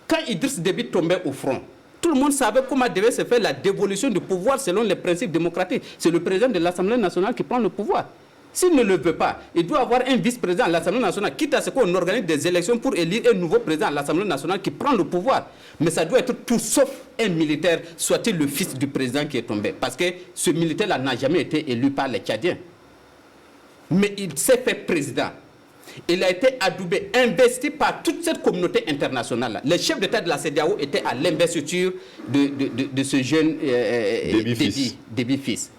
S3: Quand Idriss Déby tombait au front, tout le monde savait comment devait se faire la dévolution du pouvoir selon les principes démocratiques. C'est le président de l'Assemblée nationale qui prend le pouvoir. S'il ne le veut pas, il doit avoir un vice-président à l'Assemblée nationale, quitte à ce qu'on organise des élections pour élire un nouveau président à l'Assemblée nationale qui prend le pouvoir. Mais ça doit être tout sauf un militaire, soit-il le fils du président qui est tombé. Parce que ce militaire-là n'a jamais été élu par les Tchadiens. Mais il s'est fait président. Il a été adoubé, investi par toute cette communauté internationale-là. Les chefs d'État de la CEDEAO étaient à l'investiture de ce jeune Déby fils.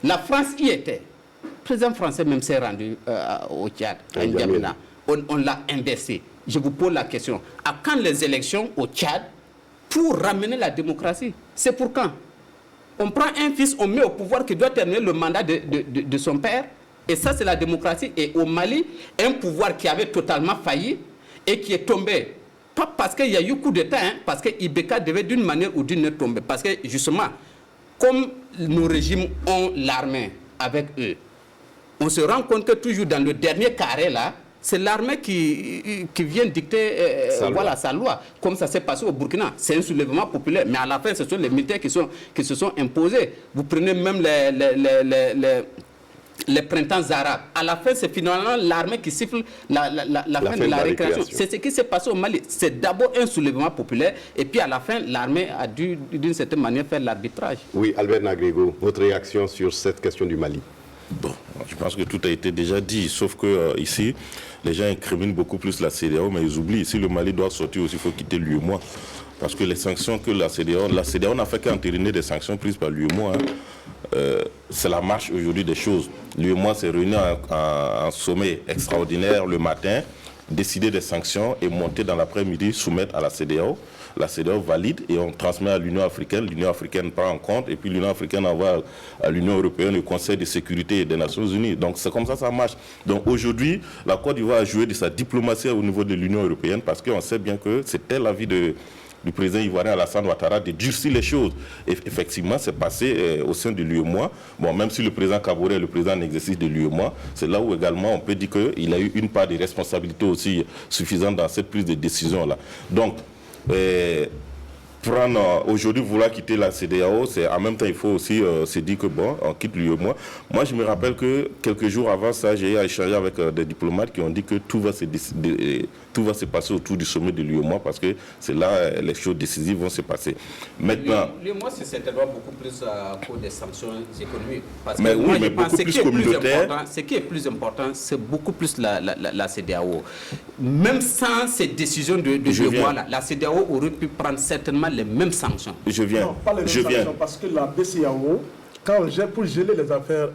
S3: La France y était. Le président français même s'est rendu au Tchad, à N'Djamena. On l'a investi. Je vous pose la question. À quand les élections au Tchad pour ramener la démocratie? C'est pour quand? On prend un fils, on met au pouvoir qui doit terminer le mandat de son père. Et ça, c'est la démocratie. Et au Mali, un pouvoir qui avait totalement failli et qui est tombé. Pas parce qu'il y a eu coup d'État, parce que Ibeka devait d'une manière ou d'une autre tomber. Parce que justement, comme nos régimes ont l'armée avec eux, on se rend compte que toujours dans le dernier carré là, c'est l'armée qui vient dicter sa loi, comme ça s'est passé au Burkina. C'est un soulèvement populaire, mais à la fin, ce sont les militaires qui se sont imposés. Vous prenez même les printemps arabes. À la fin, c'est finalement l'armée qui siffle la fin de la récréation. C'est ce qui s'est passé au Mali. C'est d'abord un soulèvement populaire, et puis à la fin, l'armée a dû, d'une certaine manière, faire l'arbitrage.
S1: Oui, Albert Nagrego, votre réaction sur cette question du Mali?
S5: Bon, je pense que tout a été déjà dit, sauf que ici, les gens incriminent beaucoup plus la CEDEAO, mais ils oublient, si le Mali doit sortir aussi, il faut quitter l'UEMOA. Parce que les sanctions que la CEDEAO n'a fait qu'entériner des sanctions prises par l'UEMOA. C'est la marche aujourd'hui des choses. L'UEMOA s'est réuni en sommet extraordinaire le matin, décider des sanctions et monter dans l'après-midi, soumettre à la CEDEAO. La CEDEAO valide et on transmet à l'Union africaine. L'Union africaine prend en compte et puis l'Union africaine envoie à l'Union européenne le Conseil de sécurité des Nations unies. Donc c'est comme ça ça marche. Donc aujourd'hui, la Côte d'Ivoire a joué de sa diplomatie au niveau de l'Union européenne parce qu'on sait bien que c'était l'avis du président ivoirien Alassane Ouattara de durcir les choses. Et effectivement, c'est passé au sein de l'UEMOA. Bon, même si le président Kaboré est le président en exercice de l'UEMOA, c'est là où également on peut dire qu'il a eu une part de responsabilité aussi suffisante dans cette prise de décision-là. Donc, aujourd'hui vouloir quitter la CEDEAO, c'est en même temps il faut aussi se dire que bon, on quitte l'UEMOA. Moi je me rappelle que quelques jours avant ça, j'ai échangé avec des diplomates qui ont dit que tout va se passer autour du sommet de l'UEMOA parce que c'est là les choses décisives vont se passer. Maintenant,
S3: l'UEMOA c'est certainement beaucoup plus pour des sanctions économiques. Parce
S5: mais
S3: que
S5: oui,
S3: moi,
S5: mais beaucoup plus communautaire.
S3: Ce qui est plus important, c'est beaucoup plus la CEDEAO. Même sans ces décisions de l'UEMOA, la CEDEAO aurait pu prendre certainement les mêmes sanctions.
S5: Je viens.
S2: Non, pas les mêmes sanctions, parce que la BCEAO, pour geler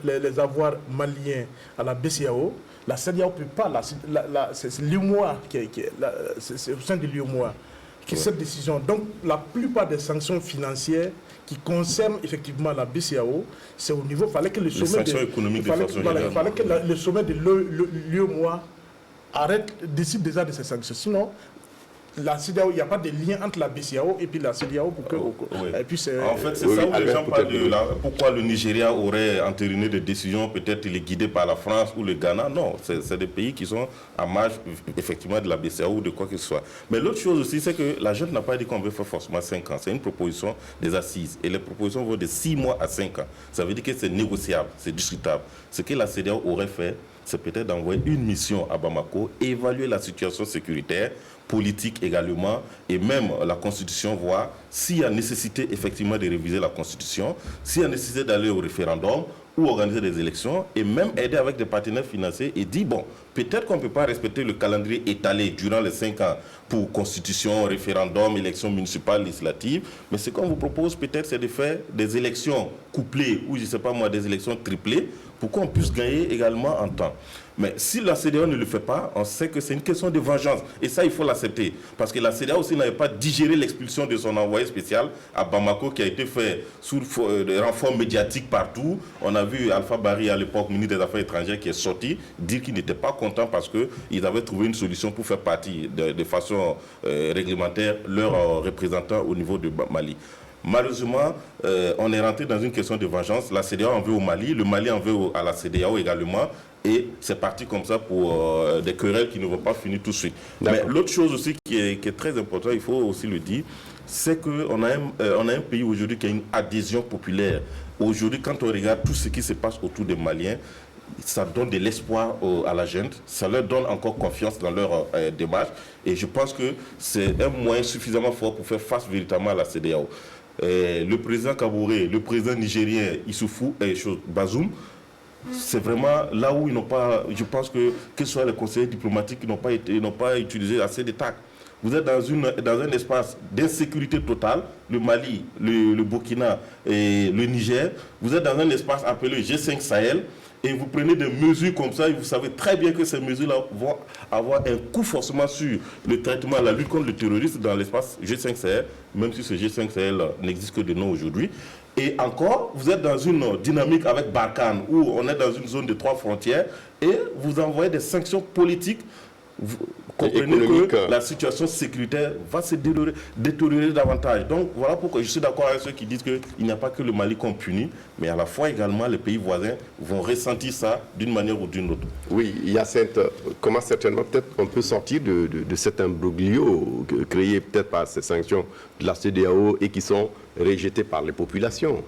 S2: les avoirs maliens à la BCEAO, la CEDEAO ne peut pas, c'est l'UEMOA, c'est au sein de l'UEMOA qui cette décision. Donc la plupart des sanctions financières qui concernent effectivement la BCEAO, c'est au niveau, il fallait que le sommet le sommet de l'UEMOA décide déjà de ces sanctions. Sinon, la CEDEAO, il n'y a pas de lien entre la BCEAO et puis la CEDEAO pour que... Et puis
S5: en fait, c'est ça où les gens parlent de pourquoi le Nigeria aurait entériné des décisions, peut-être il est guidé par la France ou le Ghana. Non, c'est des pays qui sont à marge, effectivement, de la BCEAO ou de quoi que ce soit. Mais l'autre chose aussi, c'est que la junte n'a pas dit qu'on veut faire forcément 5 ans. C'est une proposition des assises. Et les propositions vont de 6 mois à 5 ans. Ça veut dire que c'est négociable, c'est discutable. Ce que la CEDEAO aurait fait, c'est peut-être d'envoyer une mission à Bamako, évaluer la situation sécuritaire, politique également, et même la Constitution, voir s'il y a nécessité effectivement de réviser la Constitution, s'il y a nécessité d'aller au référendum ou organiser des élections, et même aider avec des partenaires financiers et dire, bon, peut-être qu'on ne peut pas respecter le calendrier étalé durant les 5 ans pour Constitution, référendum, élections municipales, législatives, mais ce qu'on vous propose peut-être, c'est de faire des élections couplées, ou je ne sais pas moi, des élections triplées, pour qu'on puisse gagner également en temps. Mais si la CEDEAO ne le fait pas, on sait que c'est une question de vengeance. Et ça, il faut l'accepter. Parce que la CEDEAO aussi n'avait pas digéré l'expulsion de son envoyé spécial à Bamako, qui a été fait sous renfort médiatique partout. On a vu Alpha Barry, à l'époque, ministre des Affaires étrangères, qui est sorti, dire qu'il n'était pas content parce qu'ils avaient trouvé une solution pour faire partie de façon réglementaire leurs représentants au niveau de Mali. Malheureusement, on est rentré dans une question de vengeance. La CEDEAO en veut au Mali, le Mali en veut à la CEDEAO également. Et c'est parti comme ça pour des querelles qui ne vont pas finir tout de suite. Mais l'autre chose aussi qui est très importante, il faut aussi le dire, c'est qu'on a un pays aujourd'hui qui a une adhésion populaire. Aujourd'hui, quand on regarde tout ce qui se passe autour des Maliens, ça donne de l'espoir à la junte, ça leur donne encore confiance dans leur démarche. Et je pense que c'est un moyen suffisamment fort pour faire face véritablement à la CEDEAO. Le président Kaboré, le président nigérien Issoufou et Bazoum, c'est vraiment là où ils n'ont pas, je pense que ce soit les conseillers diplomatiques qui n'ont pas utilisé assez de tact. Vous êtes dans un espace d'insécurité totale, le Mali, le Burkina et le Niger. Vous êtes dans un espace appelé G5 Sahel et vous prenez des mesures comme ça et vous savez très bien que ces mesures-là vont avoir un coup forcément sur le traitement, la lutte contre le terrorisme dans l'espace G5 Sahel, même si ce G5 Sahel n'existe que de nom aujourd'hui. Et encore, vous êtes dans une dynamique avec Barkhane où on est dans une zone de 3 frontières et vous envoyez des sanctions politiques. Vous comprenez que la situation sécuritaire va se détériorer davantage. Donc voilà pourquoi je suis d'accord avec ceux qui disent qu'il n'y a pas que le Mali qu'on punit, mais à la fois également les pays voisins vont ressentir ça d'une manière ou d'une autre.
S1: Oui, Hyacinthe, comment certainement peut-être on peut sortir de cet imbroglio créé peut-être par ces sanctions de la CEDEAO et qui sont rejetées par les populations?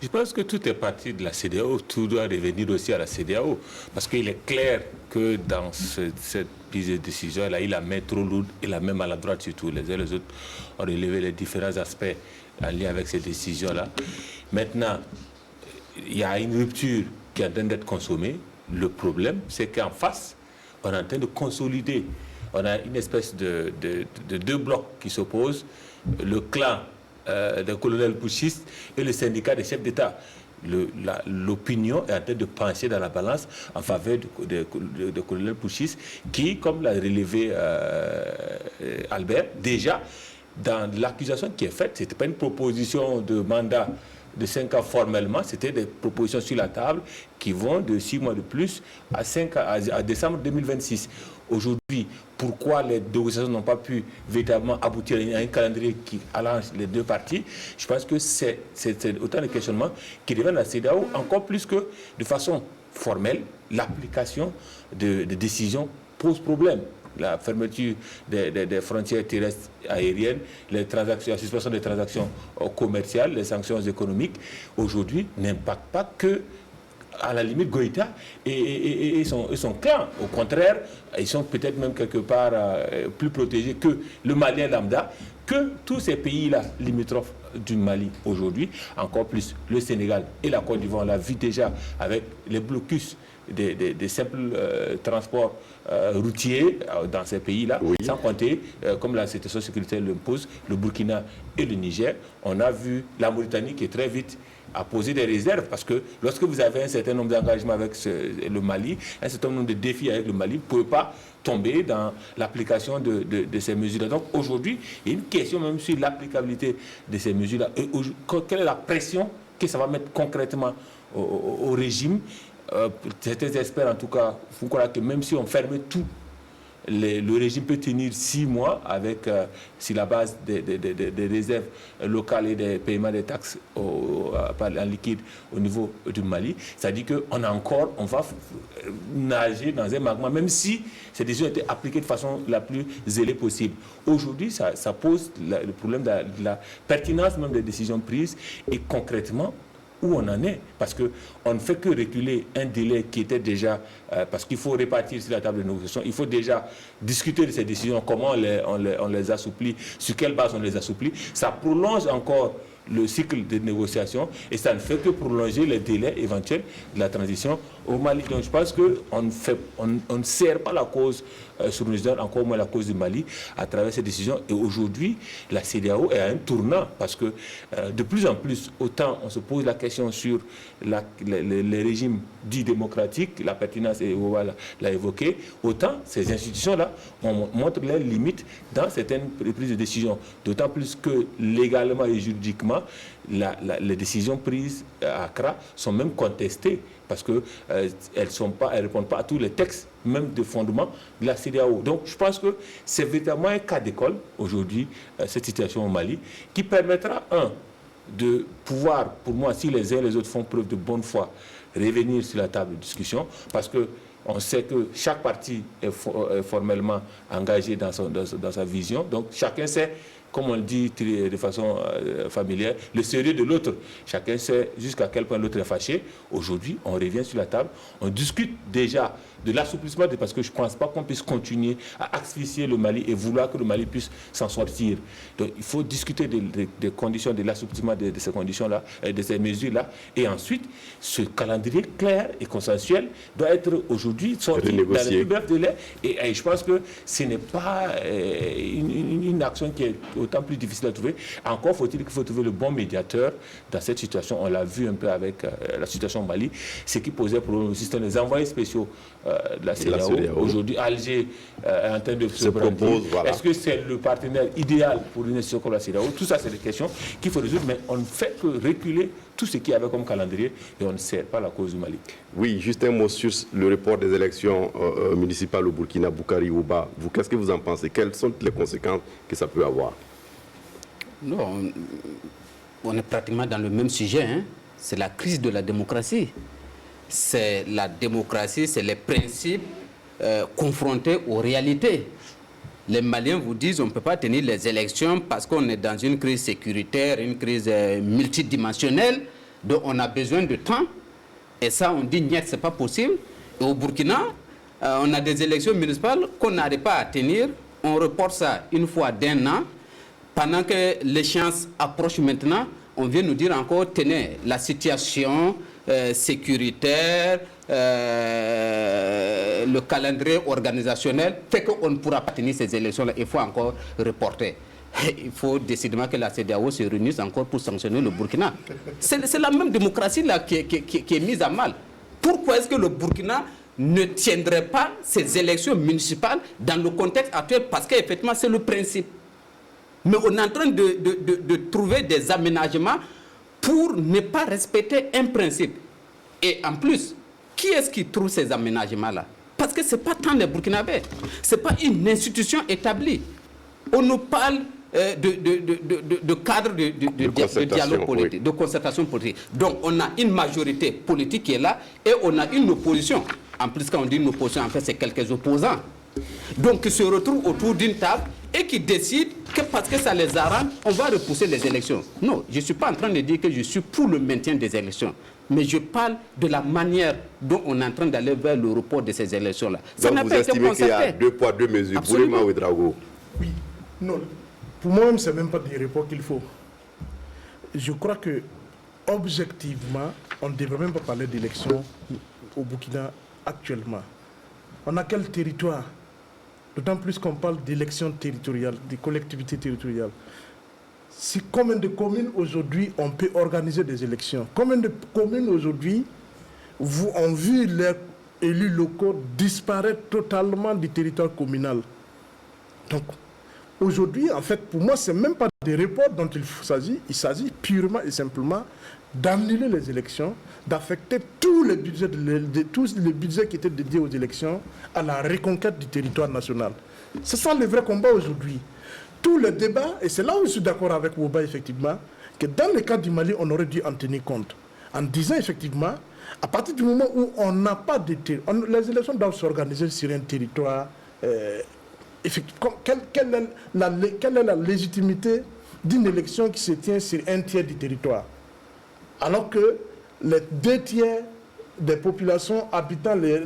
S4: Je pense que tout est parti de la CEDEAO, tout doit revenir aussi à la CEDEAO, parce qu'il est clair que dans cette prise de décision-là, il a main trop lourde et la main maladroite surtout. Les uns et les autres ont relevé les différents aspects en lien avec ces décisions-là. Maintenant, il y a une rupture qui est en train d'être consommée. Le problème, c'est qu'en face, on est en train de consolider. On a une espèce de deux blocs qui s'opposent. Le clan des colonels putschistes et le syndicat des chefs d'État. L'opinion est en train de pencher dans la balance en faveur de colonels putschistes qui, comme l'a relevé Albert, déjà, dans l'accusation qui est faite, ce n'était pas une proposition de mandat de 5 ans formellement, c'était des propositions sur la table qui vont de 6 mois de plus à décembre 2026. Aujourd'hui, pourquoi les négociations n'ont pas pu véritablement aboutir à un calendrier qui allange les deux parties? Je pense que c'est autant de questionnements qui deviennent à la CEDEAO, encore plus que de façon formelle, l'application de décisions pose problème. la fermeture des frontières terrestres aériennes, la suspension des transactions commerciales, les sanctions économiques, aujourd'hui, n'impactent pas que à la limite Goïta et son clan. Au contraire, ils sont peut-être même quelque part plus protégés que le Malien lambda, que tous ces pays-là limitrophes du Mali aujourd'hui, encore plus le Sénégal et la Côte d'Ivoire, on l'a vu déjà avec les blocus des simples transports routiers dans ces pays-là, oui. Sans compter, comme la situation sécuritaire l'impose, le Burkina et le Niger. On a vu la Mauritanie qui est très vite à poser des réserves, parce que lorsque vous avez un certain nombre d'engagements avec le Mali, un certain nombre de défis avec le Mali, vous ne pouvez pas tomber dans l'application de ces mesures-là. Donc aujourd'hui, il y a une question même sur l'applicabilité de ces mesures-là. Quelle est la pression que ça va mettre concrètement au régime? Certains experts, en tout cas, font croire que même si on ferme tout, le régime peut tenir 6 mois avec, sur la base des réserves locales et des paiements des taxes en liquide au niveau du Mali. C'est-à-dire qu'on va nager dans un magma, même si ces décisions ont été appliquées de façon la plus zélée possible. Aujourd'hui, ça pose le problème de la pertinence même des décisions prises et concrètement, où on en est, parce qu'on ne fait que reculer un délai qui était déjà, parce qu'il faut répartir sur la table de négociation, il faut déjà discuter de ces décisions, comment on les assouplit, sur quelle base on les assouplit. Ça prolonge encore le cycle de négociation et ça ne fait que prolonger les délais éventuels de la transition au Mali. Donc je pense qu'on ne sert pas la cause sous-régionale, encore moins la cause du Mali, à travers ces décisions. Et aujourd'hui, la CEDEAO est à un tournant parce que de plus en plus, autant on se pose la question sur les régimes dits démocratiques, la pertinence, et Ouawa l'a évoqué, autant ces institutions-là montrent leurs limites dans certaines prises de décision. D'autant plus que légalement et juridiquement, les décisions prises à Accra sont même contestées parce qu'elles ne répondent pas à tous les textes, même de fondement de la CEDEAO. Donc je pense que c'est véritablement un cas d'école aujourd'hui, cette situation au Mali, qui permettra, de pouvoir, pour moi, si les uns et les autres font preuve de bonne foi, revenir sur la table de discussion, parce que on sait que chaque parti est formellement engagé dans sa vision, donc chacun sait, comme on le dit de façon familière, le sérieux de l'autre. Chacun sait jusqu'à quel point l'autre est fâché. Aujourd'hui, on revient sur la table, on discute déjà de l'assouplissement, parce que je ne pense pas qu'on puisse continuer à asphyxier le Mali et vouloir que le Mali puisse s'en sortir. Donc il faut discuter des conditions, de l'assouplissement de ces conditions-là, de ces mesures-là. Et ensuite, ce calendrier clair et consensuel doit être aujourd'hui sorti dans le plus bref délai. Et je pense que ce n'est pas une action qui est autant plus difficile à trouver. Encore faut-il qu'il faut trouver le bon médiateur dans cette situation. On l'a vu un peu avec la situation au Mali. Ce qui posait problème aussi, c'était les envoyés spéciaux de la CEDEAO. Aujourd'hui, Alger est en train de se propose. Voilà. Est-ce que c'est le partenaire idéal pour une institution comme la CEDEAO? Tout ça, c'est des questions qu'il faut résoudre, mais on ne fait que reculer tout ce qu'il y avait comme calendrier et on ne sert pas la cause du Mali.
S1: Oui, juste un mot sur le report des élections municipales au Burkina, Boukari, Ouba. Vous, qu'est-ce que vous en pensez? Quelles sont les conséquences que ça peut avoir?
S3: Non, on est pratiquement dans le même sujet. Hein. C'est la crise de la démocratie. C'est la démocratie, c'est les principes confrontés aux réalités. Les Maliens vous disent on ne peut pas tenir les élections parce qu'on est dans une crise sécuritaire, une crise multidimensionnelle, donc on a besoin de temps. Et ça, on dit niet, c'est pas possible. Et au Burkina, on a des élections municipales qu'on n'arrive pas à tenir. On reporte ça une fois d'un an. Pendant que l'échéance approche maintenant, on vient nous dire encore, tenez, la situation sécuritaire, le calendrier organisationnel fait qu'on ne pourra pas tenir ces élections-là. Il faut encore reporter. Il faut décidément que la CEDEAO se réunisse encore pour sanctionner le Burkina. C'est la même démocratie là qui est mise à mal. Pourquoi est-ce que le Burkina ne tiendrait pas ces élections municipales dans le contexte actuel? Parce qu'effectivement, c'est le principe. Mais on est en train de trouver des aménagements pour ne pas respecter un principe. Et en plus, qui est-ce qui trouve ces aménagements-là? Parce que ce n'est pas tant les Burkinabés. Ce n'est pas une institution établie. On nous parle de cadre de dialogue politique, oui, de concertation politique. Donc, on a une majorité politique qui est là et on a une opposition. En plus, quand on dit une opposition, en fait, c'est quelques opposants Donc qui se retrouvent autour d'une table et qui décident que parce que ça les arrange, on va repousser les élections. Non, je ne suis pas en train de dire que je suis pour le maintien des élections. Mais je parle de la manière dont on est en train d'aller vers le report de ces élections-là.
S1: Ça n'a pas été concerté. Vous estimez qu'il y a 2 poids 2 mesures. Boulema Ouedraogo.
S2: Oui. Non. Pour moi-même, ce n'est même pas des reports qu'il faut. Je crois que, objectivement, on ne devrait même pas parler d'élections au Burkina actuellement. On a quel territoire? D'autant plus qu'on parle d'élections territoriales, des collectivités territoriales. Si combien de communes aujourd'hui on peut organiser des élections? Combien de communes aujourd'hui ont vu leurs élus locaux disparaître totalement du territoire communal? Donc aujourd'hui, en fait, pour moi, ce n'est même pas des reports dont il s'agit. Il s'agit purement et simplement d'annuler les élections, d'affecter tous les budgets qui étaient dédiés aux élections à la reconquête du territoire national. C'est ça le vrai combat aujourd'hui. Tout le débat, et c'est là où je suis d'accord avec Woba, effectivement, que dans le cas du Mali, on aurait dû en tenir compte. En disant, effectivement, à partir du moment où on n'a pas de territoire, les élections doivent s'organiser sur un territoire. Quelle est la légitimité d'une élection qui se tient sur un tiers du territoire? Alors que les 2 tiers des populations habitant les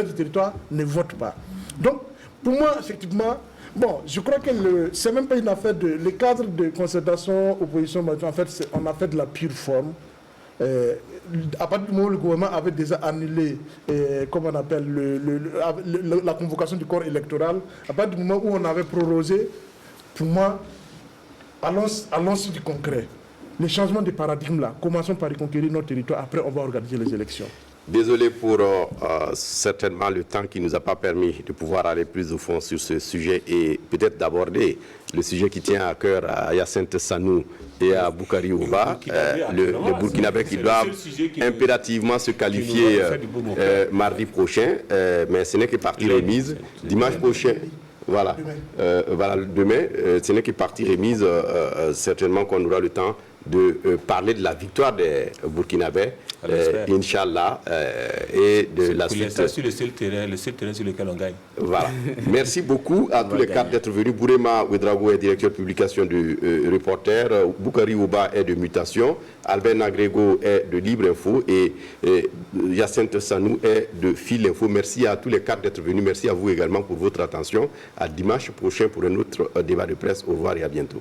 S2: du territoire ne votent pas. Donc, pour moi, effectivement, bon, je crois que ce n'est même pas une affaire de... Le cadre de concertation, opposition, en fait, on a fait de la pure forme. À partir du moment où le gouvernement avait déjà annulé, comment on appelle, la convocation du corps électoral, à partir du moment où on avait prorogé, pour moi, allons sur du concret. Le changement de paradigme là, commençons par reconquérir notre territoire, après on va organiser les élections.
S1: Désolé pour certainement le temps qui ne nous a pas permis de pouvoir aller plus au fond sur ce sujet et peut-être d'aborder le sujet qui tient à cœur à Hyacinthe Sanou et à Boukari Ouba, le Burkinabé qui doivent impérativement se qualifier mardi prochain, mais ce n'est que partie remise. Dimanche prochain, voilà, demain, ce n'est que partie remise, certainement qu'on aura le temps de parler de la victoire des Burkinabés, Inch'Allah, et de la suite.
S4: Sur le seul terrain sur lequel on gagne.
S1: Voilà. Merci beaucoup à tous les 4 d'être venus. Boulema Ouedraogo est directeur de publication du Reporter, Boukari Ouba est de Mutation, Albert Nagrego est de Libre Info et Hyacinthe Sanou est de Fil Info. Merci à tous les 4 d'être venus. Merci à vous également pour votre attention. À dimanche prochain pour un autre débat de presse. Au revoir et à bientôt.